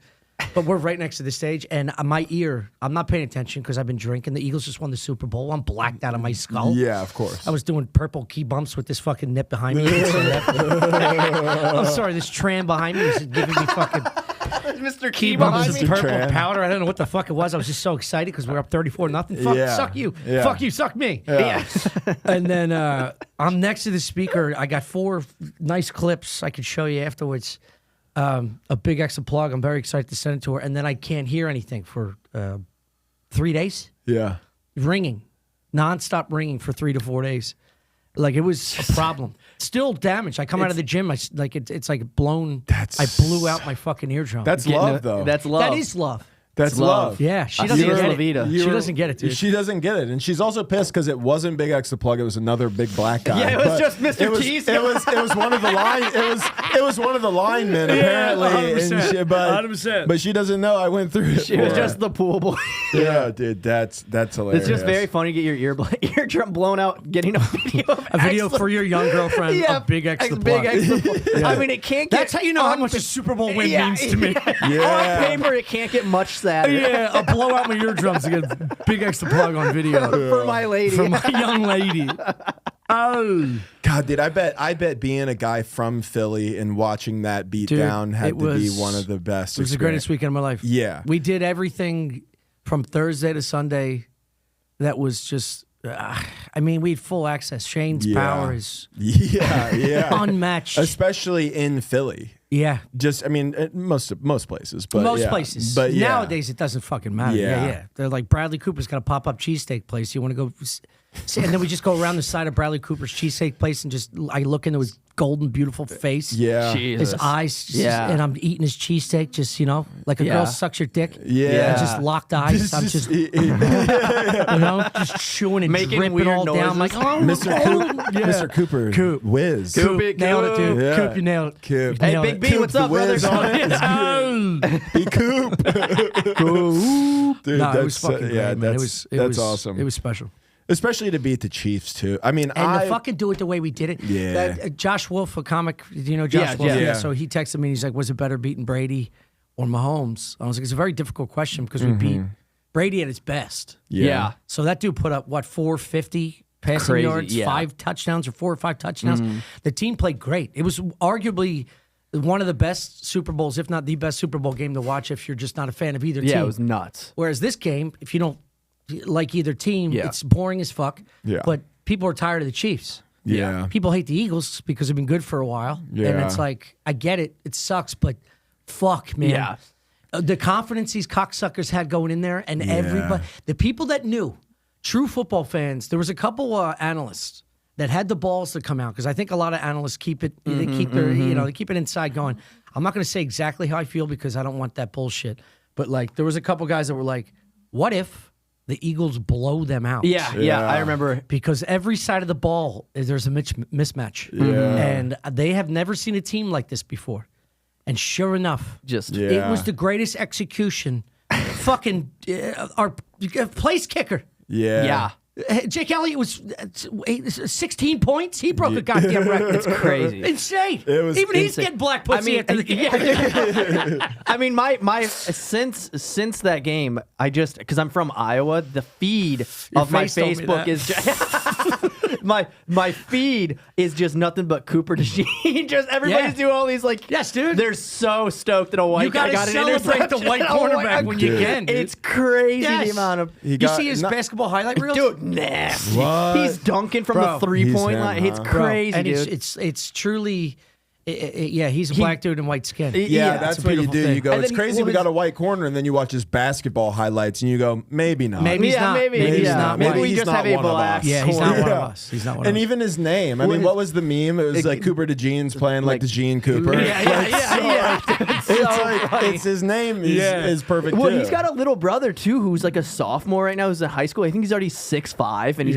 But we're right next to the stage, and my ear, I'm not paying attention because I've been drinking. The Eagles just won the Super Bowl. I'm blacked out of my skull. Yeah, of course. I was doing purple key bumps with this fucking nip behind me. You can see that. I'm sorry, this tram behind me was giving me fucking Mr. key Key bumps behind of me. purple Tram. powder. I don't know what the fuck it was. I was just so excited because we were up 34-0. Fuck, Yeah. suck you. Yeah. Fuck you, suck me. Yeah. And then I'm next to the speaker. I got 4 nice clips I could show you afterwards. A Big X plug. I'm very excited to send it to her. And then I can't hear anything for 3 days. Yeah. Ringing, nonstop ringing for 3 to 4 days. Like it was a problem. Still damaged. I come out of the gym. It's like blown. I blew out my fucking eardrum. That's love, though. That's love. That is love. That's love. Yeah, she I doesn't see her get La it. Vida. She doesn't get it, dude. She doesn't get it, and she's also pissed because it wasn't Big X the Plug. It was another big black guy. Yeah, it was But just Mr. It was, T's. it was one of the line. It was one of the linemen apparently. 100%, and she, but 100%. but she doesn't know I went through it. It was for her. just the pool boy. Yeah, dude. That's hilarious. It's just very funny to get your eardrum blown out, getting a video. A video for your young girlfriend of Big X the Plug. Big X the Plug. I mean, it can't get. That's how you know how much a Super Bowl win means to me. Yeah. On paper, it can't get much sadder. Yeah, I'll blow out my eardrums to get Big X the Plug on video. For my lady. For my young lady. Oh. God, dude, I bet being a guy from Philly and watching that beat Dude, down had it to be was- one of the best. It was the greatest weekend of my life. Yeah. We did everything from Thursday to Sunday that was just, I mean, we had full access. Shane's power is yeah. unmatched. Especially in Philly. Yeah. Just, I mean, most places, but Most yeah. places. But yeah. Nowadays, it doesn't fucking matter. Yeah. Yeah. They're like, Bradley Cooper's got a pop-up cheesesteak place. You want to go... And then we just go around the side of Bradley Cooper's cheesesteak place and just... I look into his golden, beautiful face. Yeah. Jesus. His eyes. Just, Yeah. And I'm eating his cheesesteak just, like a Yeah. girl sucks your dick. Yeah. And just locked eyes. I'm just... you know, just chewing and Making dripping weird all down. I'm like, noises. oh, Mr. Cooper. Coop. Whiz. Coop. nailed it, dude. Yeah. Coop, you nailed it. Coop. Hey, Nailed Big it. B, what's the up, brother? whiz on it. Oh. Be Coop. Dude, No, it was that's fucking great, yeah, man. that's It was awesome. It was special. Especially to beat the Chiefs too. I mean, And to fucking do it the way we did it. Yeah. That, Josh Wolf, a comic, do you know Josh Yeah, Wolf? yeah. Yeah. So he texted me and he's like, was it better beating Brady or Mahomes? I was like, it's a very difficult question because we beat Brady at his best. Yeah. So that dude put up, 450 passing Crazy, yards, yeah. 5 touchdowns or 4 or 5 touchdowns. The team played great. It was arguably one of the best Super Bowls, if not the best Super Bowl game to watch if you're just not a fan of either team. Yeah, it was nuts. Whereas this game, if you don't like either team, Yeah. it's boring as fuck. Yeah. But people are tired of the Chiefs. Yeah. People hate the Eagles because they've been good for a while. And Yeah. it's like, I get it. It sucks, but fuck, man. Yeah. The confidence these cocksuckers had going in there, and everybody, the people that knew, true football fans, there was a couple analysts that had the balls to come out because I think a lot of analysts keep it, they keep their, they keep it inside going, I'm not going to say exactly how I feel because I don't want that bullshit. But like, there was a couple guys that were like, what if the Eagles blow them out? Yeah, I remember. Because every side of the ball, there's a mismatch. Yeah. And they have never seen a team like this before. And sure enough, Just it was the greatest execution. Fucking our place kicker. yeah. Jake Elliott was 16 points. He broke a goddamn record. It's crazy. insane. It was Even he's insane. getting black pussy after the game. I mean, my since that game, I just because I'm from Iowa, the feed of my face told me Facebook that. is just, my feed is just nothing but Cooper DeJean. Just everybody's Yeah. doing all these like, Yes, dude. They're so stoked that a white You guy gotta got an celebrate the interception. white cornerback when you Dude. can, dude. It's crazy Yes. the amount of He You got- see his not- basketball highlight reels? dude nasty. What? He's dunking from Bro, the 3-point him, line. It's huh? Bro, crazy, and dude. it's truly, yeah, he's a black dude in white skin. Yeah, that's it's a what you beautiful do. thing. You go, And it's then crazy we got a white corner, and then you watch his basketball highlights, and you go, maybe not. Maybe he's yeah, not. maybe, Maybe he's yeah. not Maybe white. we He's just not have a one of black. us. Yeah, he's not one of Yeah. us. He's not one of And us. even his name. I mean, what was the meme? It was like Cooper DeJean's playing like the Gene Cooper. Yeah. It's his name is perfect. Well, too. he's got a little brother too, who's like a sophomore right now. Who's in high school. I think he's already 6'5", and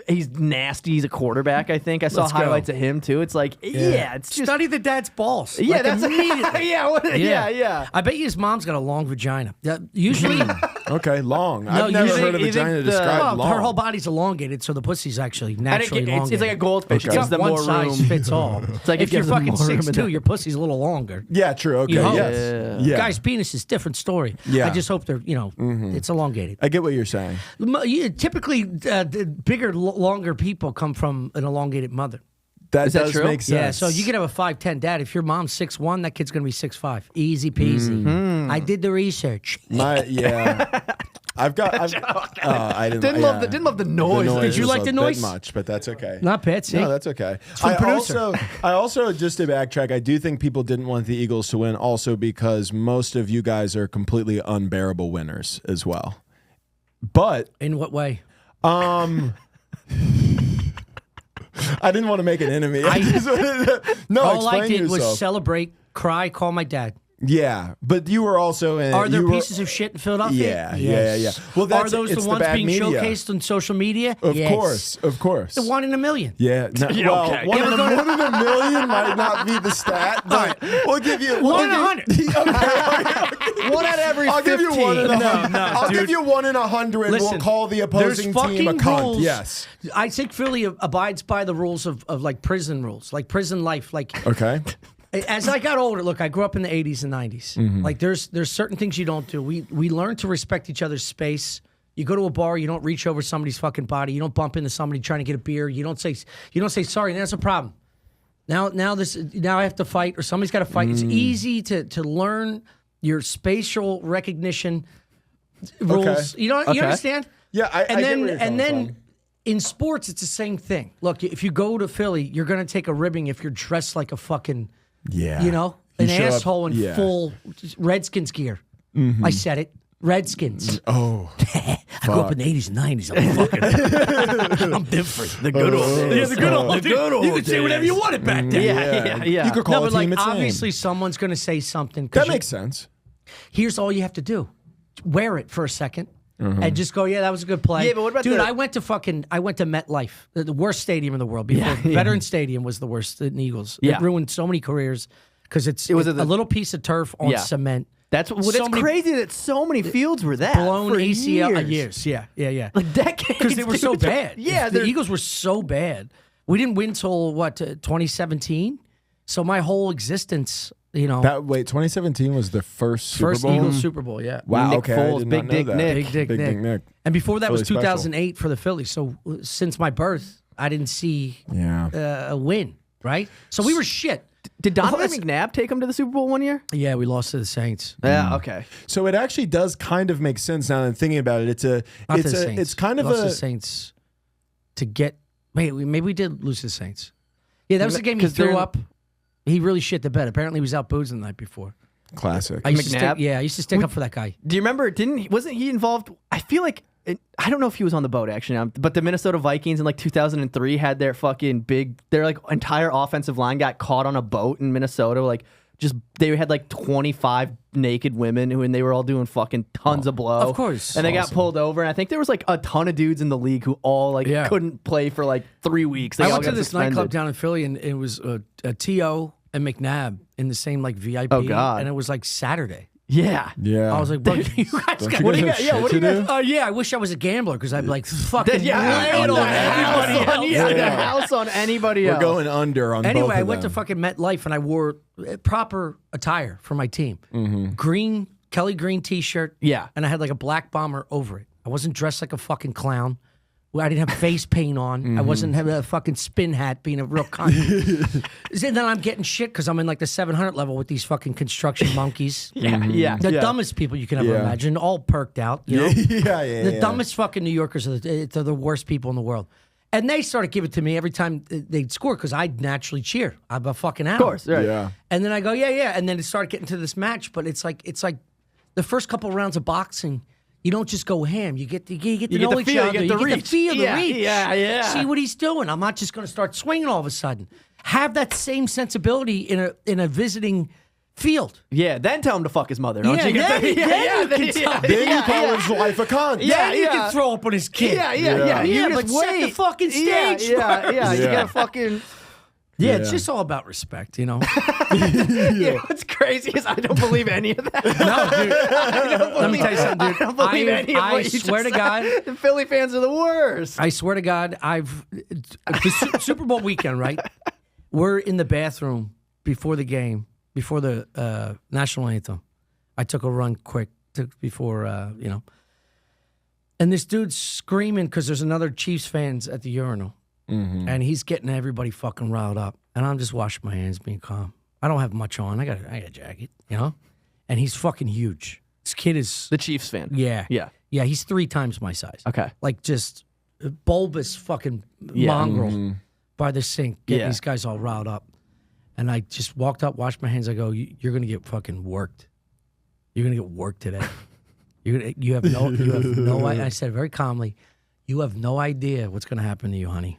he's nasty. He's a quarterback. I think I saw Let's go. highlights of him too. It's like, it's just Study the dad's balls. yeah, Like, that's immediately. yeah. I bet you his mom's got a long vagina. Usually, Okay, long. I've never you heard a think vagina the- described well, long. her whole body's elongated, so the pussy's actually And naturally elongated. it's like a goldfish. Okay. It It's gives not them one more size room. fits all. It's like it if you're gives them fucking more room in 6'2", there. your pussy's a little longer. Yeah, true. Okay, You hope. yes. Yeah. Guy's penis is different story. Yeah. I just hope they're, it's elongated. I get what you're saying. Typically, the bigger, longer people come from an elongated mother. That Is that does true? make sense. Yeah, so you could have a 5'10" dad. If your mom's 6'1", that kid's gonna be 6'5". Easy peasy. I did the research. I've got. I Didn't love the noise. Did you was like a the bit noise? much, but that's okay. Not bad. See, No, that's okay. from I producer. also, just to backtrack, I do think people didn't want the Eagles to win, also because most of you guys are completely unbearable winners as well. But in what way? I didn't want to make an enemy. No, All I explain did was yourself. celebrate, cry, call my dad. Yeah, but you were also in. Are there you were- pieces of shit in Philadelphia? Yeah. Well, Are those it's the ones bad being media. showcased on social media? Of Yes. course. The 1 in a million. Yeah. No, well, okay. one, Yeah, in we're a, 1 in a million might not be the stat, but we'll give you 1 in 100. One out of every I'll 15. give you 1 in 100. No, I'll dude. give you 1 in 100. Listen, We'll call the There's opposing team a fucking cunt. rules. Yes. I think Philly abides by the rules of like prison rules, like prison life. Like Okay. as I got older, look, I grew up in the 80s and 90s. Mm-hmm. Like there's certain things you don't do. We learn to respect each other's space. You go to a bar, you don't reach over somebody's fucking body. You don't bump into somebody trying to get a beer. You don't say sorry. And that's a problem. Now I have to fight, or somebody's got to fight. Mm. It's easy to learn your spatial recognition rules. Okay. You Okay. understand? Yeah, I get where you're coming then from. in sports, it's the same thing. Look, if you go to Philly, you're going to take a ribbing if you're dressed like a fucking, Yeah. an You show up- asshole in yeah. full Redskins gear. I said it. Redskins. Oh. I grew up in the 80s and 90s. I'm fucking, I'm different. The good old days. Yeah, the good old days. You could say whatever you wanted back then. Yeah. You could call No, a but team like its obviously name. someone's going to say something. 'Cause That makes sense. Here's all you have to do: wear it for a second, and just go. Yeah, that was a good play. Yeah, but what about dude? the- I went to MetLife, the worst stadium in the world. Before Veterans Stadium was the worst in Eagles. Yeah. It ruined so many careers because it's was a the- little piece of turf on Yeah. cement. That's So many crazy that so many fields were that blown for ACL years. Yeah. Like decades. Because they were so dude. bad. Yeah, the they're- Eagles were so bad. We didn't win till 2017. So my whole existence, 2017 was the first Super first Bowl. Eagles Super Bowl. Yeah. Wow. Nick Okay. I Foles, did Big not know Dick that. Nick. Big Dick Big Nick. Dick Nick. And before that was Philly special. 2008 for the Phillies. So since my birth, I didn't see Yeah. a win, right? So we were shit. Did Donovan Well, that's- McNabb take him to the Super Bowl one year? Yeah, we lost to the Saints. Yeah. Okay. So it actually does kind of make sense now that I'm thinking about it. Not to the Saints. It's kind of we lost to a the Saints to get. Wait, maybe we did lose to the Saints. Yeah, that was the game he 'Cause they're threw in- up. He really shit the bed. Apparently, he was out boozing the night before. classic. I used to McNabb? stick, I used to stick up for that guy. Do you remember? Wasn't he involved? I feel like I don't know if he was on the boat actually, but the Minnesota Vikings in like 2003 had their their like entire offensive line got caught on a boat in Minnesota. Like they had like 25 naked women and they were all doing fucking tons of blow. Of course. And they got pulled over. And I think there was like a ton of dudes in the league who all like Yeah. couldn't play for like 3 weeks. They I all went to got this suspended. nightclub down in Philly, and it was a T.O. and McNabb in the same like VIP. Oh, God. And it was like Saturday. Yeah. Yeah. I was like, bro, you guys Don't got you What do you guys got? have Yeah, shit what do you to guys? do? yeah, I wish I was a gambler because I'd be like, fucking Yeah, lay it on everybody house on, else. yeah, the Yeah. house on anybody We're else. going under on both Anyway, of I went to them. fucking MetLife and I wore proper attire for my team. Green, Kelly green T-shirt. Yeah. And I had like a black bomber over it. I wasn't dressed like a fucking clown. I didn't have face paint on. I wasn't having a fucking spin hat being a real cunt. And then I'm getting shit because I'm in like the 700 level with these fucking construction monkeys. Yeah. The dumbest people you can ever Yeah. imagine, all perked out. You know? yeah. The dumbest fucking New Yorkers they're the worst people in the world. And they started giving it to me every time they'd score because I naturally cheer. I'm a fucking animal. Of course, right. Yeah. And then I go, yeah. And then it started getting to this match, but it's like the first couple of rounds of boxing, you don't just go ham. You get to know get the each feel, you other. get the reach. feel, Yeah, the reach. yeah. See what he's doing. I'm not just going to start swinging all of a sudden. Have that same sensibility in a visiting field. Yeah, then tell him to fuck his mother. Don't Yeah, you? then you can tell him. Then you call his wife a cunt. Yeah, you can throw up on his kid. Yeah. Yeah, You but just set the fucking stage Yeah. You Yeah. gotta fucking. Yeah, it's just all about respect, you know? Yeah, what's crazy is I don't believe any of that. No, dude. Let me tell you something, dude. I don't believe any of what I you swear to just God. said. The Philly fans are the worst. I swear to God, Super Bowl weekend, right? We're in the bathroom before the game, before the national anthem. I took a run quick before, and this dude's screaming because there's another Chiefs fans at the urinal. Mm-hmm. And he's getting everybody fucking riled up. And I'm just washing my hands, being calm. I don't have much on. I got a jacket, you know? And he's fucking huge. This kid is... The Chiefs fan. Yeah. Yeah. Yeah, he's 3 times my size. Okay. Like just a bulbous fucking mongrel by the sink, getting Yeah. these guys all riled up. And I just walked up, washed my hands. I go, you're going to get fucking worked. You're going to get worked today. You have no I said very calmly, you have no idea what's going to happen to you, honey.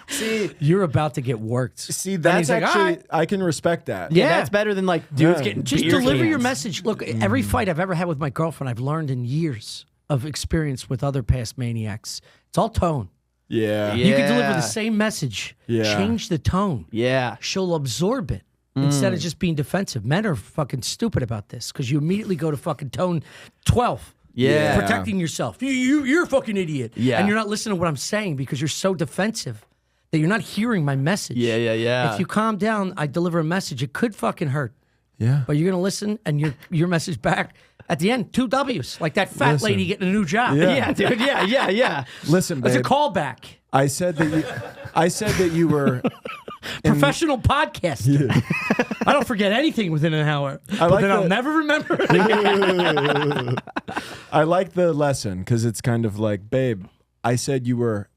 See, You're about to get worked. see, that's he's like, actually "All right." I can respect that. Yeah, Yeah. that's better than like dudes Yeah. getting Just beer deliver cans. your message. Look, every fight I've ever had with my girlfriend, I've learned in years of experience with other past maniacs. It's all tone. Yeah. You can deliver Yeah. the same message, Yeah. change the tone. Yeah. She'll absorb it instead of just being defensive. Men are fucking stupid about this because you immediately go to fucking tone 12. Yeah. Protecting yourself. You're a fucking idiot. Yeah. And you're not listening to what I'm saying because you're so defensive that you're not hearing my message. Yeah. If you calm down, I deliver a message. It could fucking hurt. Yeah. But you're going to listen and your message back at the end, 2 W's. Like that fat Listen. lady getting a new job. Yeah. Yeah, dude. Yeah. Listen, It's a babe. callback. I said that you were Professional podcasting. I don't forget anything within an hour. But like then I'll the- never remember it again. I like the lesson because it's kind of like, babe, I said you were,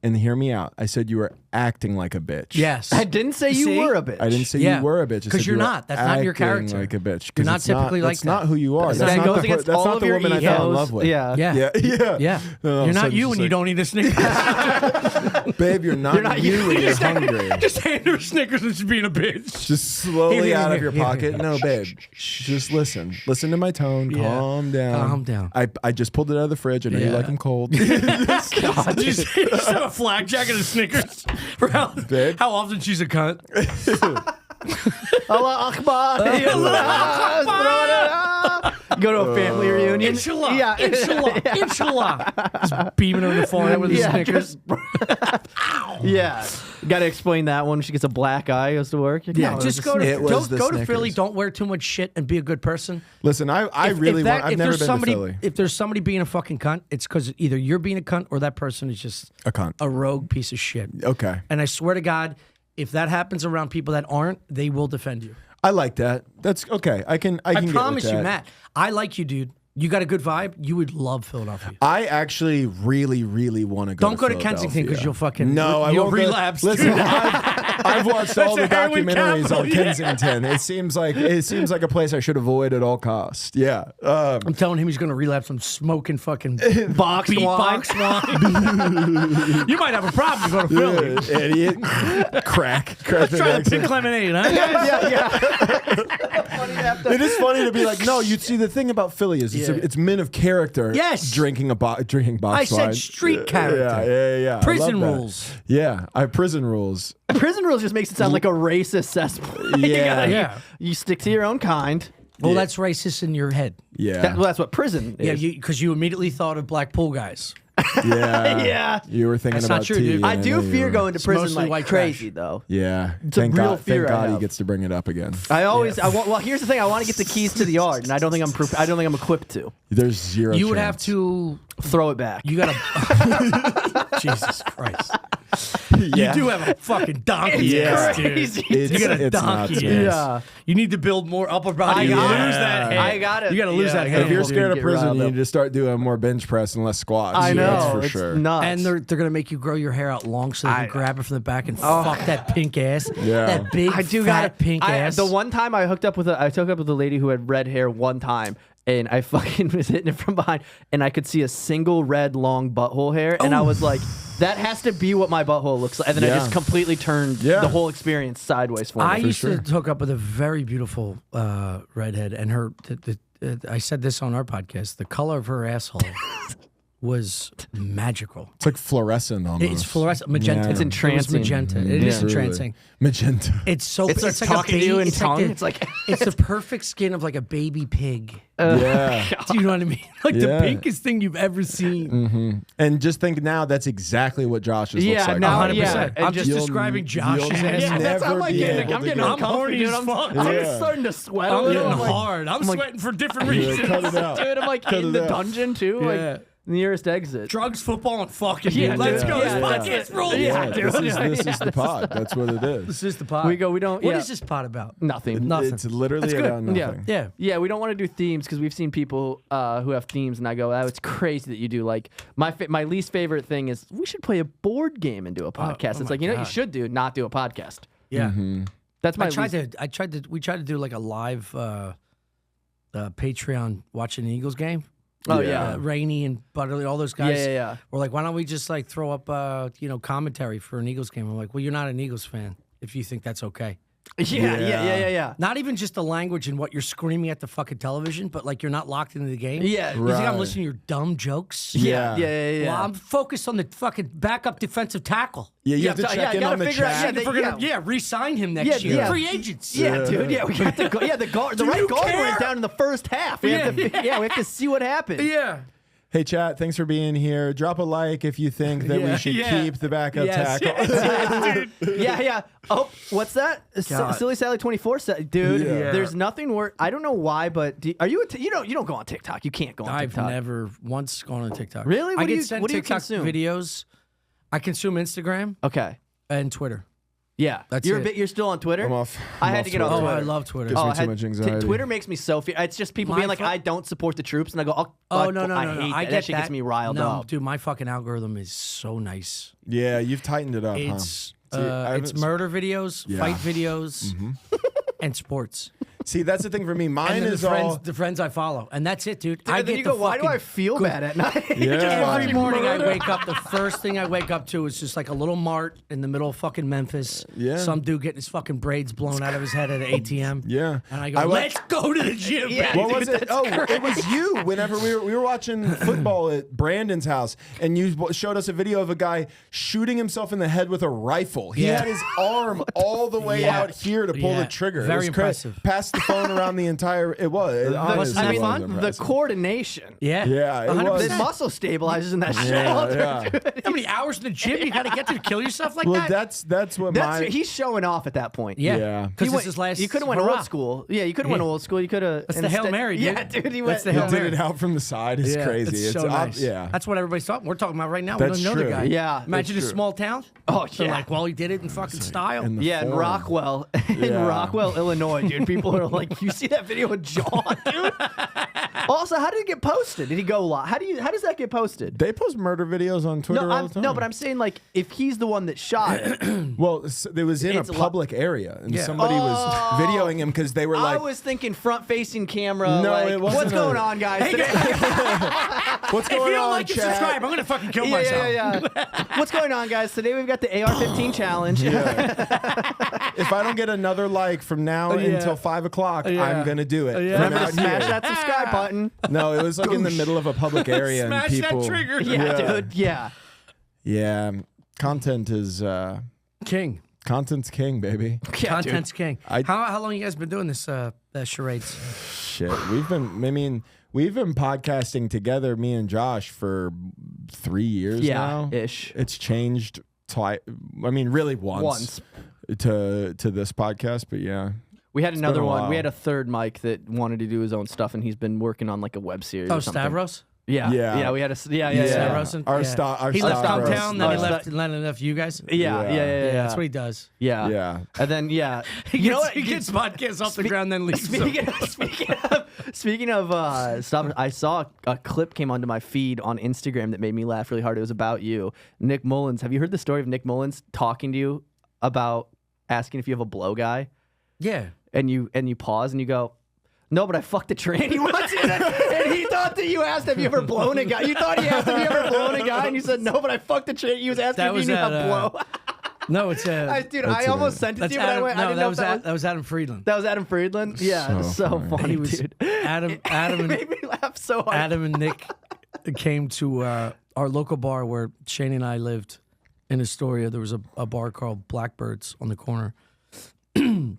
and hear me out. I said you were acting like a bitch. Yes. I didn't say you See? were a bitch. I didn't say Yeah. you were a bitch. I 'Cause said you're you were not. That's not your acting character. Like a bitch. 'Cause You're not it's typically like That's not that. who you are. That That's not goes the, against that's all not of the your woman I fell in egos. love with. Yeah. Yeah. Yeah. Yeah. No, You're so not you just when you like, don't eat a Snickers. Babe, you're not you when you're hungry. Just hand her Snickers and she's being a bitch. Just slowly Here, out of here, your here, pocket. No, babe. Just listen. Listen to my tone. Yeah. Calm down. Calm down. I just pulled it out of the fridge. I know you Yeah. like them cold. God, you just have a flak jacket and Snickers for Babe. how often she's a cunt. Allah Akbar. Go to a family reunion. Inshallah. Yeah. Inshallah. Inshallah. Just beaming her in the forehead with a Yeah, Snickers. Yeah. Got to explain that one. She gets a black eye, goes to work. Yeah, No, just it's go to It was don't the go to Snickers. Philly. Don't wear too much shit and be a good person. Listen, I really want. I've never been to Philly. If there's somebody being a fucking cunt, it's because either you're being a cunt or that person is just A cunt. a rogue piece of shit. Okay. And I swear to God, if that happens around people that aren't, they will defend you. I like that. That's okay. I can I get with promise you, that. Matt. I like you, dude. You got a good vibe. You would love Philadelphia. I actually really, really want to go. Don't go to Kensington because you'll fucking You'll relapse. Listen, dude. I've watched all the That's a heroin documentaries capital, on yeah. Kensington. It seems like a place I should avoid at all costs. Yeah. I'm telling him he's going to relapse on smoking fucking Box wine. box wine. You might have a problem. You go to Philly. Idiot. Crack. Let's try the pink lemonade, huh? It is funny to be like, no. You see, the thing about Philly is it's men of character. Yes. Drinking box I said wine. street character. Yeah. I Prison love that. rules. Yeah, prison rules. Prison rules just makes it sound like a racist cesspool. Yeah. You stick to your own kind. Well, that's racist in your head. Yeah. That's what prison is. Yeah, because you immediately thought of black pool guys. Yeah. Yeah. You were thinking That's not about true, tea. dude. and I know do you fear were- going to prison mostly like white crazy, trash. though. Yeah. It's a Thank real God. fear Thank I God he have. gets to bring it up again. I always, well, here's the thing. I want to get the keys to the yard, and I don't think I'm equipped to There's zero. You would have chance. to. throw it back. You gotta. Jesus Christ. Yeah. You do have a fucking donkey Yeah. ass, dude. Crazy. You got a It's donkey nuts, ass. man. Yeah. You need to build more upper body. I You got lose it. that head. I got it. You got to lose Yeah, that yeah. head. If you're Dude, scared of get prison, riled you up. need to start doing more bench press and less squats. I know. That's for it's sure. nuts. And they're gonna make you grow your hair out long so they can grab it from the back and fuck that pink ass. Yeah. That big I do fat got pink ass. The one time I took up with a lady who had red hair one time, and I fucking was hitting it from behind, and I could see a single red long butthole hair, and I was like, that has to be what my butthole looks like. And then I just completely turned the whole experience sideways for me. I used to hook up with a very beautiful redhead, and her. I said this on our podcast. The color of her asshole was magical. It's like fluorescent almost. It's fluorescent, magenta. Yeah. It's entrancing. It was magenta. It is entrancing. Magenta. It's so. It's like talking to you in tongue. It's like it's the perfect skin of like a baby pig. Yeah. Do you know what I mean? Like the pinkest thing you've ever seen. And just think now that's exactly what Josh's looks like. now 100%. and I'm just describing Josh's ass. never be able I'm to getting get- uncomfortable, dude. I'm starting to sweat a I'm little. getting I'm like, hard. I'm sweating for different Yeah, reasons. cut it out. dude, I'm like Cut in it the out. dungeon too. Yeah. Like nearest exit. Drugs, football, and fucking. Yeah, dude. Let's dude. go. Yeah, This podcast rules. Yeah, Yeah, dude. this is the pod. That's what it is. This is the pod. We don't. What yeah. is this pod about? Nothing. Nothing. It's literally That's good. about Yeah. nothing. Yeah. Yeah, we don't want to do themes because we've seen people who have themes, and I go, "Oh, it's crazy that you do." Like my least favorite thing is we should play a board game and do a podcast. oh It's my like you know what you God. should do, not do a podcast. Yeah. That's my We tried least. to do like a live Patreon watching the Eagles game. Oh yeah. Rainey and Butterly, all those guys. Yeah. We're like, why don't we just like throw up commentary for an Eagles game? I'm like, well, you're not an Eagles fan if you think that's okay. Yeah. Not even just the language and what you're screaming at the fucking television, but like you're not locked into the game. Yeah. You think I'm Right. listening to your dumb jokes? Yeah. Well, I'm focused on the fucking backup defensive tackle. Yeah, you have to Yeah, check I in gotta on the figure out- chat. yeah, We're gonna re-sign him next Yeah, year. yeah. Free agents. Yeah, dude. Yeah, we got the guard. The right guard care? went down in the first half. We have to. We have to see what happens. Yeah. Hey, chat, thanks for being here. Drop a like if you think that we should keep the backup Yes. tackle. Yeah. Oh, what's that? God. Silly Sally 24 said, dude. Yeah. There's nothing worse. I don't know why, but are you? You don't go on TikTok. You can't go on I've TikTok. never once gone on TikTok. Really? I What do get you- sent what do you TikTok consume? videos. I consume Instagram Okay. and Twitter. Yeah. That's you're it. You're still on Twitter. I'm off. I I'm had off to get on Twitter. Oh, Twitter. I love Twitter. Gives me I too had- much anxiety. Twitter makes me so. It's just people My being like, fu- I don't support the troops, and I go, oh, Oh fuck, no, I no, no! hate I that. get That shit gets me riled no, up. dude. My fucking algorithm is so nice. Yeah, you've tightened it up, It's huh? See, I it's haven't- murder videos, Yeah. fight videos, and sports. See, that's the thing for me. Mine And then is the friends I follow, and that's it, dude. I And then get you the go, why do fucking- I feel bad at night? Yeah. Every morning I wake up, the first thing I wake up to is just like a little mart in the middle of fucking Memphis. Yeah. Some dude getting his fucking braids blown out of his head at an ATM. Yeah. And I go, I let's go to the gym, Yeah. baby. What was it? Oh, it was you. Whenever we were watching football at Brandon's house, and you showed us a video of a guy shooting himself in the head with a rifle. He Yeah. had his arm all the way Yeah. out here to pull Yeah. the trigger. It Very was impressive. Passed the phone around the entire. It was. Honestly, that it was fun? The impressive. coordination. Yeah. Yeah, it 100%. was. The muscle stabilizers in that shit. Yeah, yeah. How many hours in the gym you got to get to kill yourself like Well, that? that's what my. He's showing off at that point. Yeah. Yeah. Because He this went- is last. You could have went hurrah. old school. Yeah, you could have went Yeah. old school. You could have. That's the Hail Mary, dude. Yeah, dude. He went. That's the Hail He Mary. did it out from the side. It's Yeah, crazy. It's so nice. Yeah. That's what everybody's talking. We're talking about right now. That's We don't know the true. guy. Yeah, Imagine a that's true. small town. Oh, So yeah. like, well, he did it in fucking style. in the Yeah, in form. Rockwell, in Yeah. Rockwell, Illinois, dude. People are like, "You see that video of John, dude?" Also, how did it get posted? Did he go live? How does that get posted? They post murder videos on Twitter all the time. No, but I'm saying like if he's the one that shot it. Well, it was in a It's li- public area, and Yeah. somebody was videoing him because they were I like, was thinking front-facing camera. No, like, it wasn't what's a- going on, guys? Today?" "What's If going you don't on, like it, chat?" subscribe. I'm gonna fucking kill myself. yeah. What's going on, guys? Today we've got the AR-15 challenge. If I don't get another like from now Yeah. until 5 o'clock, Yeah. I'm gonna do it. Yeah. From Remember to out smash here. that subscribe button. No, it was like in the middle of a public area, Smash and that people. trigger. Yeah, dude. Yeah. Yeah, content is King. content's king, baby. Yeah, Content's king. I- How long you guys been doing this charades? Shit, we've been podcasting together, me and Josh, for 3 years Yeah, now. ish. It's changed twice. I mean, really once. To this podcast, but yeah. We had another been a one. while. We had a third Mike that wanted to do his own stuff, and he's been working on like a web series. Oh, or something. Stavros. Yeah, Yeah. yeah. We had a yeah. Stavros. Our Yeah. sta- our He left Stavros. downtown, then he Our left you guys. Yeah. That's what he does. Yeah. Yeah. And then You you know what? He gets podcasts off the ground, then leaves them. Speaking of stuff, I saw a clip came onto my feed on Instagram that made me laugh really hard. It was about you, Nick Mullins. Have you heard the story of Nick Mullins talking to you about asking if you have a blow guy? Yeah. And you pause and you go, No, but I fucked a tranny once. And he thought that you asked have you ever blown a guy. You thought he asked have you ever blown a guy, and you said no, but I fucked a tranny. He was asking if you knew how to blow. No, it's Dude, I almost sent it to you, but I didn't know that was Adam Friedland. That was Adam Friedland? Yeah, so funny, He was dude. Adam It made me laugh so hard. Adam and Nick came to our local bar where Shane and I lived in Astoria. There was a bar called Blackbirds on the corner. And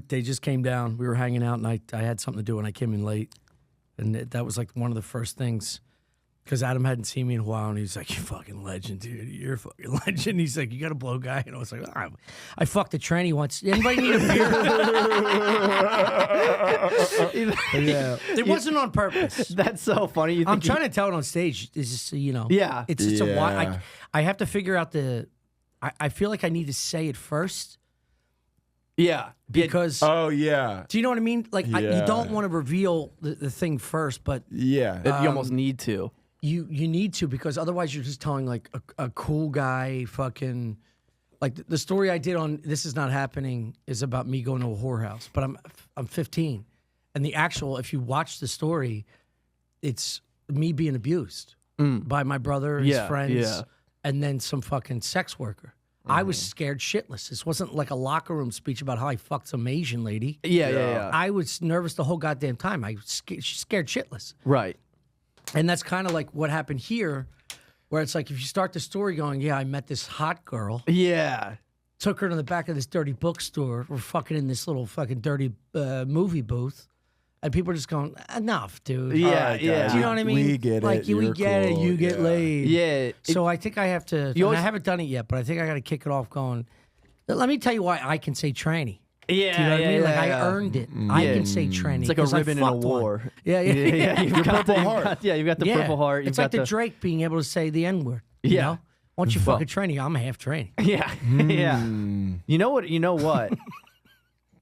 they just came down. We were hanging out, and I had something to do, and I came in late. And that was like one of the first things, because Adam hadn't seen me in a while, and he's like, "You fucking legend, dude. You're a fucking legend." He's like, "You got to blow, guy." And I was like, I fucked a tranny once. Anybody need a beer?" Yeah. It wasn't on purpose. That's so funny. I'm trying to tell it on stage. It's just, Yeah. It's Yeah. I have to figure out I feel like I need to say it first. Yeah. Because Oh yeah. do you know what I mean? Like you Yeah. don't want to reveal the thing first, but Yeah. You almost need to. you need to, because otherwise you're just telling like a cool guy fucking like the story I did on This Is Not Happening is about me going to a whorehouse, but I'm 15, and the actual, if you watch the story, it's me being abused by my brother, his friends, and then some fucking sex worker. I was scared shitless. This wasn't like a locker room speech about how I fucked some Asian lady. Yeah. I was nervous the whole goddamn time. I was scared shitless. Right. And that's kind of like what happened here, where it's like if you start the story going, yeah, I met this hot girl, Yeah. took her to the back of this dirty bookstore, we're fucking in this little fucking dirty movie booth, and people are just going, enough, dude. Yeah, Alright, yeah. guys, Do you know what I mean? We get like, it. we You're get it. cool. You get Yeah. laid. Yeah. So I think I have to. You and always- I haven't done it yet, but I think I got to kick it off going. Let me tell you why I can say tranny. Yeah. Do you know what I mean? Like yeah. I earned it. I can say tranny. It's like a 'cause I ribbon in a fucked one. war. Yeah. Yeah. You've got Purple the, Heart. you've got the Purple Heart. You've It's got like the Drake being able to say the N word. Yeah. You know? Once you Well- fucking tranny, I'm a half tranny. Yeah. Yeah. You know what? You know what?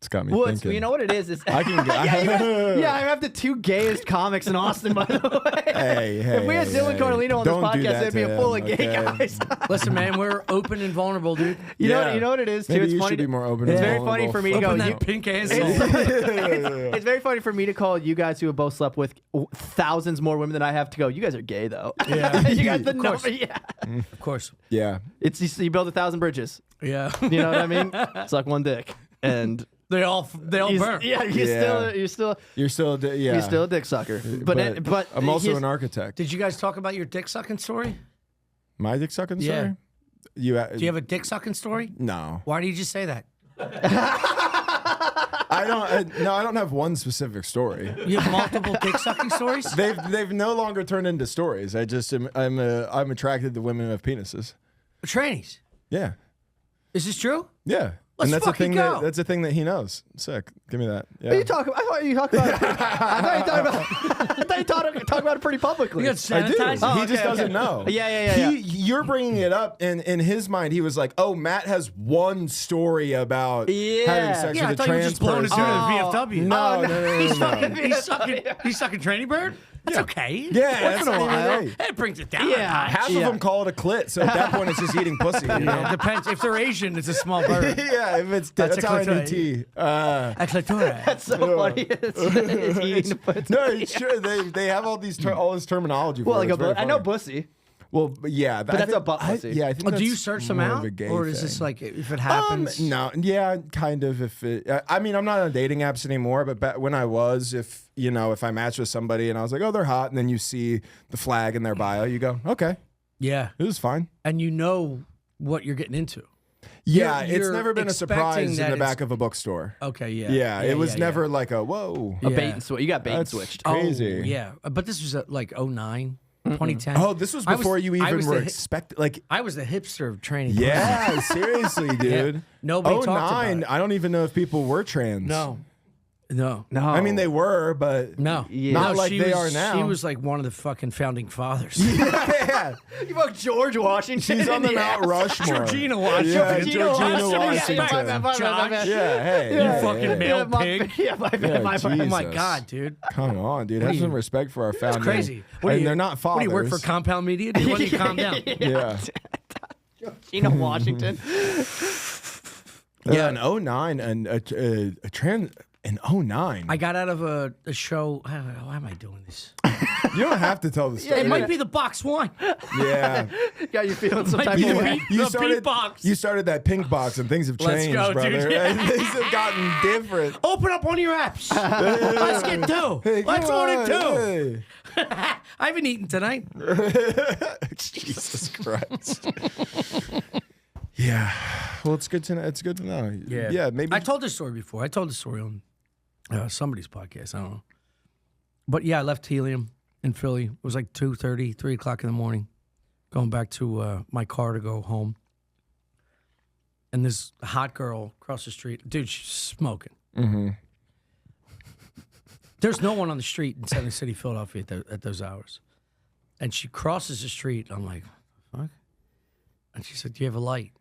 It's got me Well, thinking. you know what it is? It's, I can get. yeah, I have the two gayest comics in Austin, by the way. Hey, If we had Dylan Carlino on this Don't do podcast, that it'd be to full him, of gay okay? guys. Listen, man, we're open and vulnerable, dude. You know Yeah. what? You know what it is too. Maybe It's you funny. should be more open. It's and very vulnerable. funny for me to Open go. that You, pink ass. it's very funny for me to call you guys who have both slept with thousands more women than I have to go. You guys are gay though. Yeah. You guys the Of course. number. Yeah. Of course. Yeah. It's you build 1,000 bridges. Yeah. You know what I mean? Suck one dick, and They all burn. yeah, Yeah. you're still You're still. Yeah. you're still a dick sucker. But I'm also here's- an architect. Did you guys talk about your dick sucking story? My dick sucking Yeah. story? You. Do you have a dick sucking story? No. Why do you just say that? I don't. No, I don't have one specific story. You have multiple dick sucking stories? They've no longer turned into stories. I just I'm attracted to women who have penises. Trannies. Yeah. Is this true? Yeah. Let's and that's a fucking thing go. that's a thing that he knows. Sick. Give me that. Yeah. What are you talking about? I thought you talked about. I thought you talked about it pretty publicly. You got I do. sanitized? Oh, He just okay, doesn't okay. know. Yeah. You're bringing it up, and in his mind, he was like, "Oh, Matt has one story about Yeah. having sex Yeah, I with a thought you were trans just blowing it person." through the VFW. No, no. He's sucking tranny bird? That's okay. Yeah, Once that's in a not while. right. It brings it down. Yeah. Half of them call it a clit, so at that point, it's just eating pussy. You know? It depends. If they're Asian, it's a small bird. Yeah, if it's That's that's a how I do clitoris. tea. A clitoris. That's so funny. It's eating the pussy. No, it's true. They have all these all this terminology. Well, for like it. It's very I know funny. bussy. Well, but yeah, but that's a butt pussy. Yeah, I think. Oh, do you that's search them more of out? a gay Or is this thing. like, if it happens? No, yeah, kind of. If it, I mean, I'm not on dating apps anymore, but when I was, if I matched with somebody and I was like, oh, they're hot, and then you see the flag in their bio, you go, okay, Yeah. this is fine. And you know what you're getting into. Yeah, You're it's never been a expecting surprise in that the it's- back of a bookstore. Okay, yeah. Yeah, it was yeah. never like a whoa. A Yeah. bait and switch. You got bait and That's switched. crazy. Oh, yeah. But this was like 09, 2010. Oh, this was I before you I even was were the hi- expecting. Like, I was the hipster of training. yeah, seriously, dude. Nobody talked 09, about it. I don't even know if people were trans. No. No. No, I mean they were, but No. Yeah. Not No, like she they was- are now. She was like one of the fucking founding fathers. yeah, You fuck George Washington. she's on the Mount Rushmore. Georgina Washington. Yeah, Georgina Georgina Washington. Washington. Josh. Yeah, hey, You yeah, fucking yeah. male pig. Yeah, my bad. My Jesus. bad. Oh my God, dude. Come on, dude. What Have do some you- respect for our That's founding. crazy. And they're not fathers. What do you work for Compound Media? Do you want to calm down? Yeah. Gina Washington. Yeah, in 09, and a trans. In 09? I got out of a show. Why am I doing this? You don't have to tell the story. It might be the box one. Yeah. Got you feeling some Might type be of the way. beat. pink box. You started that pink box and things have Let's changed, go, brother. dude. Yeah. Things have gotten different. Open up one of your apps. Let's get two. Hey, Let's come order on, two. hey. I haven't eaten tonight. Jesus Christ. Yeah. Well, it's good to know. It's good to know. Yeah. Maybe. I told this story before. I told the story on somebody's podcast. I don't know. But yeah, I left Helium in Philly. It was like 2:30, 3 o'clock in the morning, going back to my car to go home. And this hot girl across the street, dude, she's smoking. Mm-hmm. There's no one on the street in Center City, Philadelphia at those hours. And she crosses the street. I'm like, fuck? And she said, do you have a light?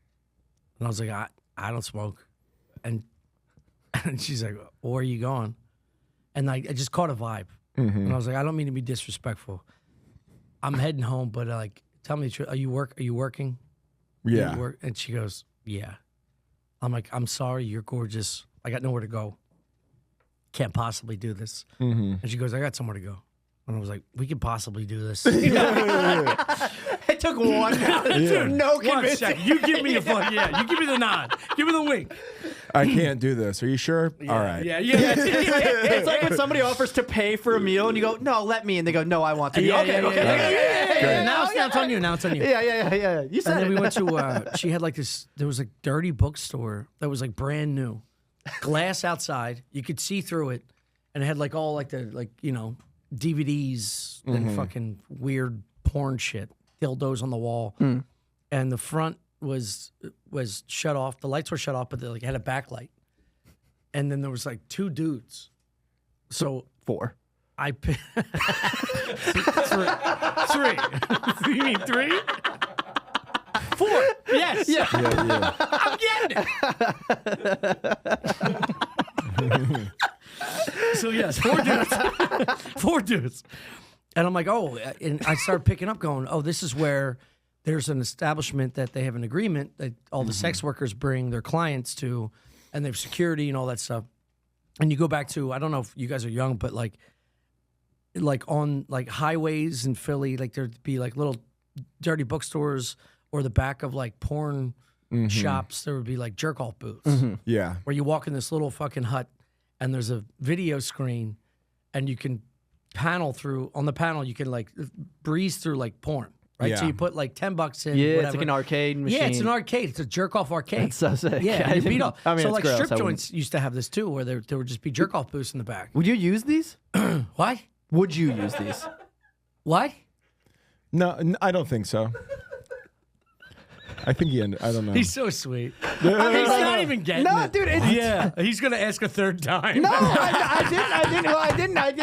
And I was like, I don't smoke. And she's like, where are you going? And I just caught a vibe. Mm-hmm. And I was like, I don't mean to be disrespectful. I'm heading home, but like, tell me the truth. Are you working? Yeah. And she goes, yeah. I'm like, I'm sorry, you're gorgeous. I got nowhere to go. Can't possibly do this. Mm-hmm. And she goes, I got somewhere to go. And I was like, we could possibly do this. It took one. Dude, no One convincing. second. You give me a fuck. Yeah, you give me the nod. Give me the wink. I can't do this. Are you sure? All right. Yeah. It's like when somebody offers to pay for a meal and you go, no, let me. And they go, no, I want to. Yeah, okay. Now it's on you. Now it's on you. Yeah. You said And then it. we went to, she had like this, there was a dirty bookstore that was like brand new. Glass outside. You could see through it. And it had like all like DVDs and fucking weird porn shit. Dildos on the wall. And the front was shut off. The lights were shut off, but they like had a backlight. And then there was like two dudes. So 4. I picked three. You mean 3? 4. Yes. Yeah. I'm getting it. So yes, 4 dudes. 4 dudes. And I'm like, oh, and I started picking up going, oh, this is where there's an establishment that they have an agreement that all the sex workers bring their clients to, and they have security and all that stuff. And you go back to, I don't know if you guys are young, but like on like highways in Philly, like there'd be like little dirty bookstores or the back of like porn shops, there would be like jerk off booths Yeah. where you walk in this little fucking hut and there's a video screen and you can panel through, on the panel, you can like breeze through like porn. Right, so Yeah. you put like $10 in. Yeah, whatever. it's like an arcade machine. Yeah, it's an arcade. It's a jerk off arcade. That's so sick. Yeah, you beat off. I mean, so it's like gross. strip I wouldn't- joints used to have this too, where there would just be jerk off booths in the back. Would you use these? What? Would you use these? What? No, I don't think so. I think he ended. I don't know. He's so sweet. I mean, he's not even getting No, it. dude. It's, Yeah, he's gonna ask a third time. No, I didn't. Well,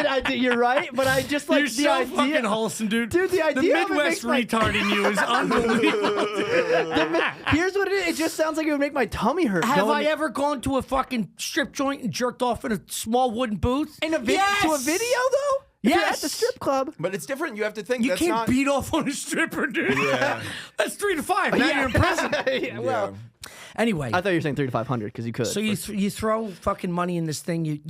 I did. You're right, but I just like You're the so idea. fucking wholesome, dude. Dude, the idea of it Midwest makes my- retard in you is unbelievable. Here's what it is. It just sounds like it would make my tummy hurt. Have Going I ever gone to a fucking strip joint and jerked off in a small wooden booth? in a video Yes! to a video though? If you're Yes! at the strip club. But it's different. You have to think. You that's can't not, beat off on a stripper, dude. Yeah. That's 3 to 5. Now you're in prison. Yeah, well, Anyway, I thought you were saying 3 to 500 because you could. so you you throw fucking money in this thing.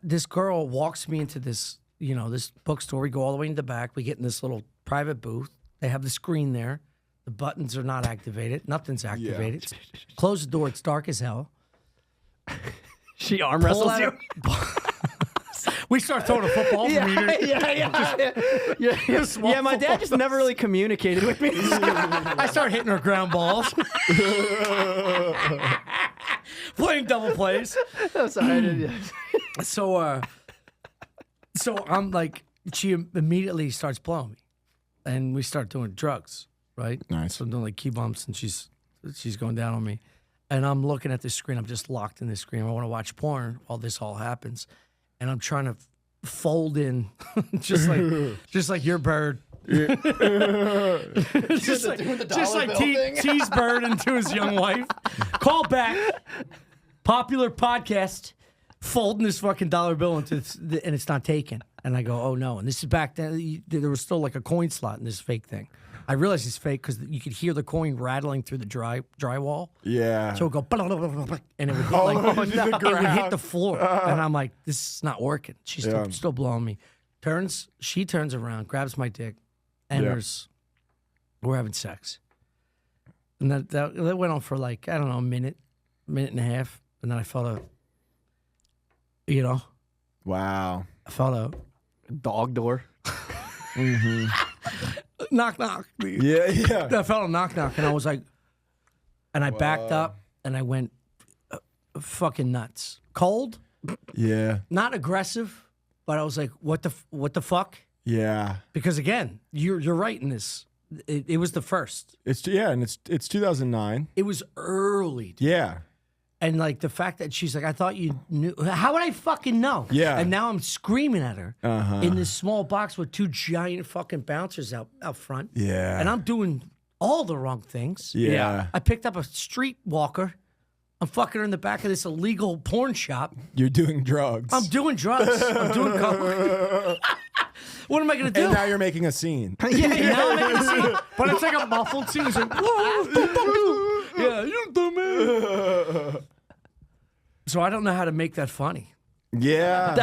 This girl walks me into this this bookstore. We go all the way in the back. We get in this little private booth. They have the screen there. The buttons are not activated. Nothing's activated. Close the door. It's dark as hell. she arm Pull wrestles out you. We start throwing a football from here. Yeah, my dad just never really communicated with me. I start hitting her ground balls. Playing double plays. I'm sorry. So I'm like, she immediately starts blowing me, and we start doing drugs, right? Nice. So I'm doing like key bumps, and she's going down on me, and I'm looking at this screen. I'm just locked in this screen. I want to watch porn while this all happens, and I'm trying to fold in, just like your bird. just like T's bird into his young wife. Call back. Popular podcast. Folding this fucking dollar bill into and it's not taken. And I go, oh no. And this is back then. There was still like a coin slot in this fake thing. I realized it's fake because you could hear the coin rattling through the drywall. Yeah. So it would go, and it would hit, it would hit the floor. And I'm like, this is not working. She's still blowing me. She turns around, grabs my dick, enters. We're having sex. And that went on for like, I don't know, a minute and a half. And then I felt Wow. I felt a Dog door. knock, knock. Yeah. I felt a knock, knock. And I was like, and I backed up and I went fucking nuts. Cold, Yeah. not aggressive, but I was like, what the fuck? Yeah. Because again, you're right in this. It was the first. It's 2009. It was early. Dude. Yeah. And like the fact that she's like, I thought you knew. How would I fucking know? Yeah. And now I'm screaming at her in this small box with two giant fucking bouncers out front. Yeah. And I'm doing all the wrong things. Yeah. I picked up a street walker. I'm fucking her in the back of this illegal porn shop. You're doing drugs. I'm doing drugs. I'm doing coke. What am I gonna do? And now you're making a scene. Yeah, now I'm making a scene. But it's like a muffled scene. It's like, yeah, you dumbass. So I don't know how to make that funny. Yeah.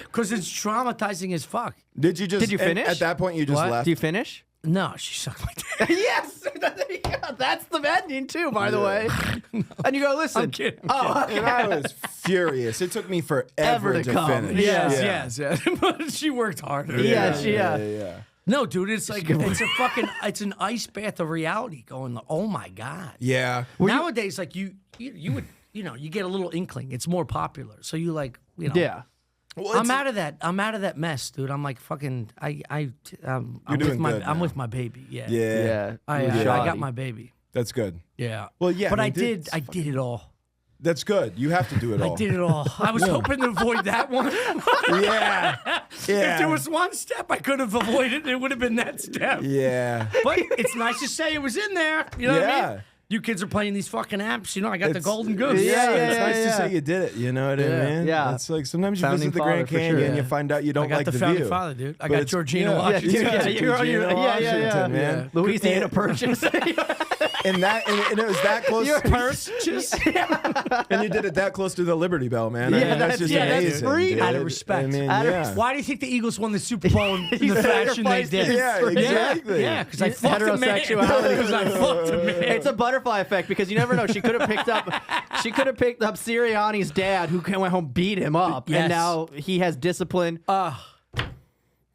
Because it's traumatizing as fuck. Did you finish? At that point, you just What? left. Do you finish? No, she sucked my dick. Yes, that's the ending too, by the way. And you go, listen. I'm kidding. Oh, And I was furious. It took me forever to to come. finish. Yes. But she worked harder. Yeah. No, dude, it's like it's an ice bath of reality. Going, oh my god. Yeah. Nowadays, like you would, you get a little inkling. It's more popular, so you like, Yeah. Well, I'm out of that. I'm out of that mess, dude. I'm like fucking. I'm doing with my. good I'm now. with my baby. Yeah. Yeah. I Shoddy. got my baby. That's good. Yeah. Well, yeah, But I I mean, did it all. That's good. You have to do it all. I did it all. I was hoping to avoid that one. Yeah. If there was one step I could have avoided, it would have been that step. Yeah. But it's nice to say it was in there. You know what I Yeah. mean? You kids are playing these fucking apps. I got the It's- golden goose. Yeah, Yeah, it's yeah, nice to yeah. say you did it. You know what I mean? Yeah. It's like sometimes you Founding visit the father, Grand for sure. Canyon, Yeah. you find out you I don't got like the the founding view. father, dude. I But got it's- Georgina yeah. Washington. Georgina Washington, man. Louisiana Purchase. And it was that close. Your Purse, just And you did it that close to the Liberty Bell, man. I Yeah, mean, that's that's- just yeah, that's amazing. free. dude. Out of respect. I mean, Out of yeah. Why do you think the Eagles won the Super Bowl in the fashion they sacrificed did? his Yeah, freedom. exactly. Yeah, because I fucked a man. Heterosexuality. Because I fucked a man. It's a butterfly effect because you never know. She could have picked up Sirianni's dad, who went home, beat him up, Yes. and now he has discipline.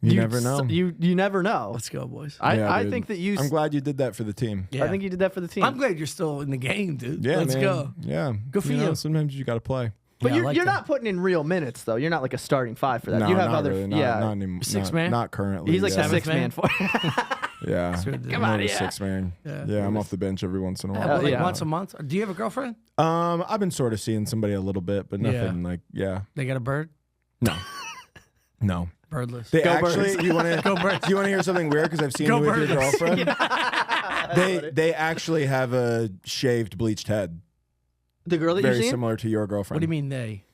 You never know. You never know. Let's go, boys. Yeah, I dude. think that you. I'm glad you did that for the team. Yeah. I think you did that for the team. I'm glad you're still in the game, dude. Yeah, Let's man. go. Yeah. Good for know, you. Sometimes you got to play. But Yeah, I you're, like you're that. not putting in real minutes though. You're not like a starting five for that. No, you have not other. really. Yeah. Not anymore. Six not, man? Not currently. He's like yeah. a six man for. Yeah. Come on, a yeah. 6 man. Yeah, I'm off the bench every once in a Yeah, while. but like yeah. once a month. Do you have a girlfriend? I've been sort of seeing somebody a little bit, but nothing like They got a bird? no. Birdless. They Go actually Birds. you want to hear something weird because I've seen Go you with your Birds. girlfriend. They actually have a shaved, bleached head, The girl that very you're seeing. similar to your girlfriend. What do you mean they?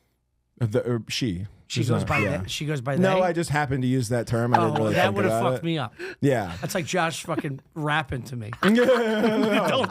She. She She's goes not- by yeah. that. She goes by No, they? I just happened to use that term. I didn't really that think would have about fucked it. me up. Yeah. That's like Josh fucking rapping to me. Don't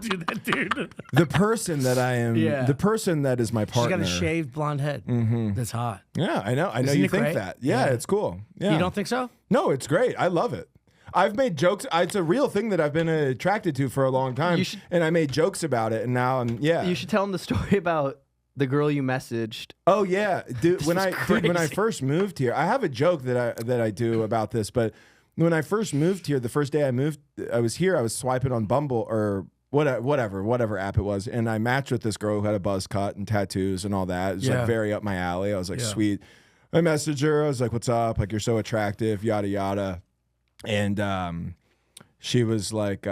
do that, dude. The person that I am, Yeah. the person that is my She's partner. got a shaved blonde head. Mm-hmm. That's hot. Yeah, I know. Isn't You it think great? that. Yeah, Yeah. it's cool. Yeah. You don't think so? No, it's great. I love it. I've made jokes. It's a real thing that I've been attracted to for a long time. You should- and I made jokes about it, and now I'm, yeah. You should tell him the story about the girl you messaged. Oh yeah, dude. When was I when I crazy. first moved here, I have a joke that I do about this. But when I first moved here, the first day I moved, I was here. I was swiping on Bumble or whatever app it was, and I matched with this girl who had a buzz cut and tattoos and all that. It was Yeah. like very up my alley. I was like, Yeah. sweet. I messaged her. I was like, "What's up? Like, you're so attractive." Yada yada. And she was like.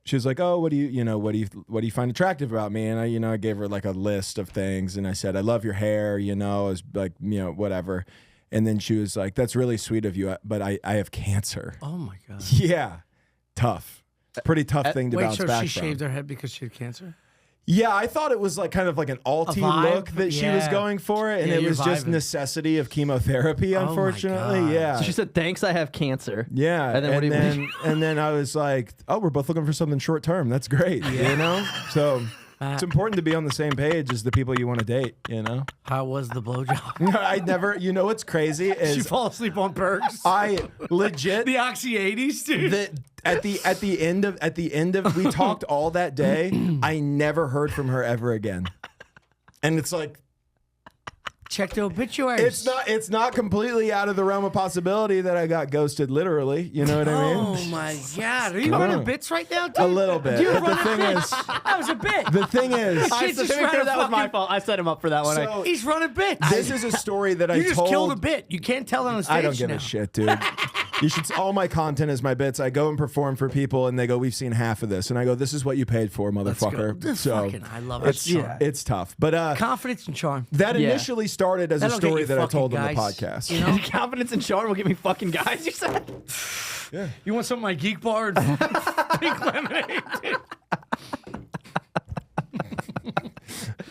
She was like, "Oh, what do you find attractive about me?" And I gave her like a list of things, and I said, "I love your hair," I was like, whatever. And then she was like, "That's really sweet of you, but I have cancer." Oh my god. Yeah, tough. Pretty tough thing to Wait, bounce so back she from. shaved her head because she had cancer? Yeah, I thought it was like kind of like an alty vibe? look that she was Yeah. going for, and Yeah, it you're was just vibing. necessity of chemotherapy, my unfortunately. God. Yeah. So she said, "Thanks, I have cancer." Yeah, And then what do you- and then I was like, "Oh, we're both looking for something short term. That's great, you know." So it's important to be on the same page as the people you want to date, you know. How was the blowjob? I never, you know, what's crazy Did you is fall asleep on perks? I legit The Oxy 80s, dude. at the end of we talked all that day. I never heard from her ever again, and it's like. Check the obituaries. It's not completely out of the realm of possibility that I got ghosted literally. You know what I mean? Oh my God! Are you Come running on. bits right now, dude? A little bit. You're But the running thing bits. is, That was a bit. the thing is, Kid's just trying to that was my fucking- fault. I set him up for that one. so He's running bits. this is a story that I You just told. killed a bit. You can't tell on the stage I don't give now. a shit, dude. You should. All my content is my bits. I go and perform for people, and they go, "We've seen half of this," and I go, "This is what you paid for, motherfucker." This So fucking, I love it's it. it's tough, but Confidence and charm. that Yeah. initially started as a That'll get story you that I fucking told on the guys. podcast. You know? Confidence and charm will get me fucking guys. You said. You want some of my geek bar and pink lemonade?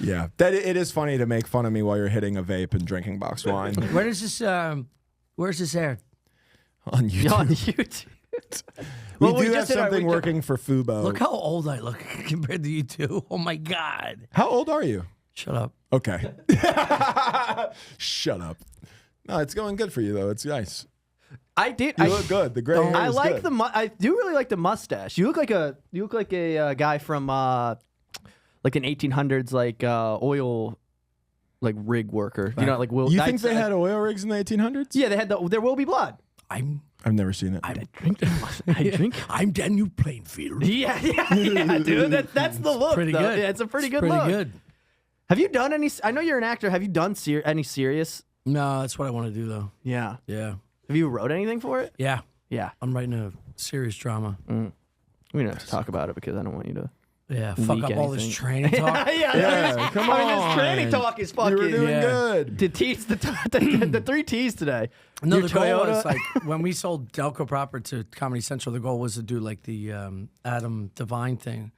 Yeah, that it is funny to make fun of me while you're hitting a vape and drinking box wine Where's this aired? on YouTube. On YouTube. We Well, we do have just did our- something we- working for Fubo. Look how old I look compared to you two. Oh my God. How old are you? Shut up. Okay. Shut up. No, it's going good for you though. It's nice. I did. You look good. The gray hair I is like good. the. I do really like the mustache. You look like a guy from like an 1800s oil like rig worker. You know, like Will. You think they had oil rigs in the 1800s? Yeah, they had the. There will be blood. I've never seen it. I drink. I drink. I'm Daniel Plainfield. Yeah, dude. That's the look. Pretty though. good. Yeah, it's a pretty good Pretty look. good. Have you done any? I know you're an actor. Have you done any serious? No, that's what I want to do though. Yeah. Yeah. Have you wrote anything for it? Yeah. Yeah. I'm writing a serious drama. We don't have to talk about it because I don't want you to. Yeah. Fuck Leak up all this anything. training talk. Yeah, come on. I mean, this training talk is fucking. You were doing Yeah. good. To teach the 3 T's today. No, Your the goal Toyota. was like when we sold Delco proper to Comedy Central. The goal was to do like the Adam Devine thing,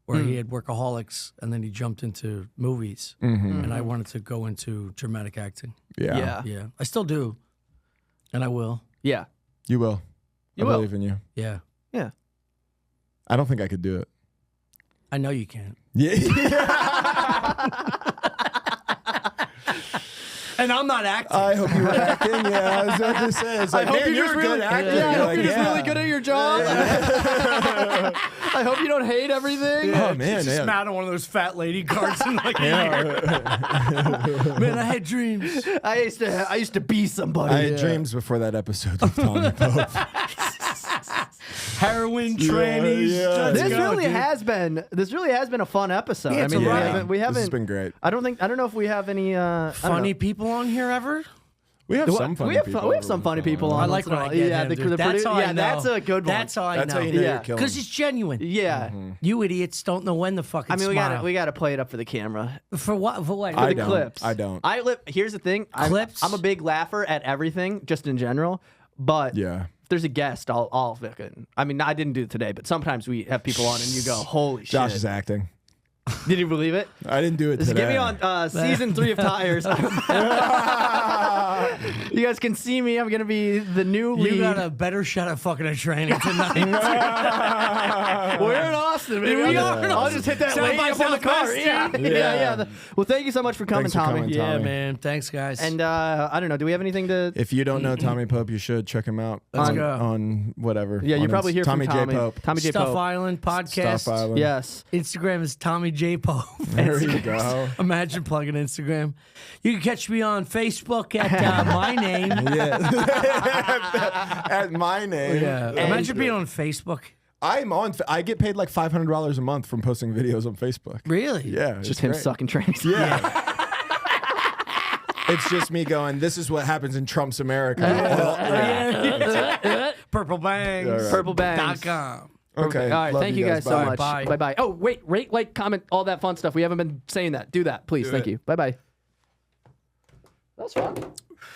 where he had Workaholics and then he jumped into movies, and I wanted to go into dramatic acting. Yeah. Yeah. Yeah, I still do, and I will. Yeah. You will. You I will. believe in you. Yeah, Yeah. I don't think I could do it. I know you can. Yeah. And I'm not acting. I hope you were acting. Yeah, I was about to say. It's like, man, you're a good actor. Yeah, I You're hope like, you're just yeah. really good at your job. I hope you don't hate everything. Oh man, just yeah. mad on one of those fat lady cards in like a year. Man, I had dreams. I used to be somebody. I had dreams before that episode with Tommy Pope. Heroin trainees. yeah. Let's This go, really dude. has been. This really has been a fun episode. Yeah, I it's mean, a we ride. haven't. We This has haven't. been great. I don't know if we have any. I don't Funny know. people on here ever? We have some funny people. We have some funny people on. I like once in when a I while. get Yeah, him, the dude. That's how I know. that's a good one. That's how I That's know. how you know Yeah. you're killing. Because it's genuine. Yeah. You idiots don't know when the fucking I mean, smile. we gotta play it up for the camera. For what? For what? For I the don't. clips. I don't. Here's the thing. Clips? I'm a big laugher at everything, just in general. But Yeah. if there's a guest, I'll fucking. I mean, I didn't do it today, but sometimes we have people on and you go, "Holy Josh shit!" is acting. Did you believe it? I didn't do it Just today. get me on season 3 of Tires. You guys can see me. I'm gonna be the new lead. You got a better shot at fucking a training tonight. We're in Austin, baby. We I'll are just- in I'll Austin. just hit that South lady by up on the car. Southwest, Yeah, dude. yeah. Well, thank you so much for coming, Thanks for Tommy. coming, Yeah, Tommy. man. Thanks, guys. And I don't know. Do we have anything to? If you don't know Tommy Pope, you should check him out. Let's on, go. on whatever. Yeah, you on probably hear Tommy from Tommy. J Pope. Tommy J Stuff Pope. Island podcast. Stuff Island. Yes. Instagram is Tommy J Pope. There you go. Imagine plugging Instagram. You can catch me on Facebook at my name. Yeah. At my name. Yeah. Imagine being on Facebook. I'm on. I get paid like $500 a month from posting videos on Facebook. Really? Yeah. Just it's him great. sucking trains. Yeah. It's just me going, this is what happens in Trump's America. Purple Bangs. All right. Purplebangs.com. Okay. All right. love Thank you guys so Bye. much. Bye. Bye bye. Oh, wait. Rate, like, comment, all that fun stuff. We haven't been saying that. Do that, please. Do Thank it. you. Bye bye. That was fun.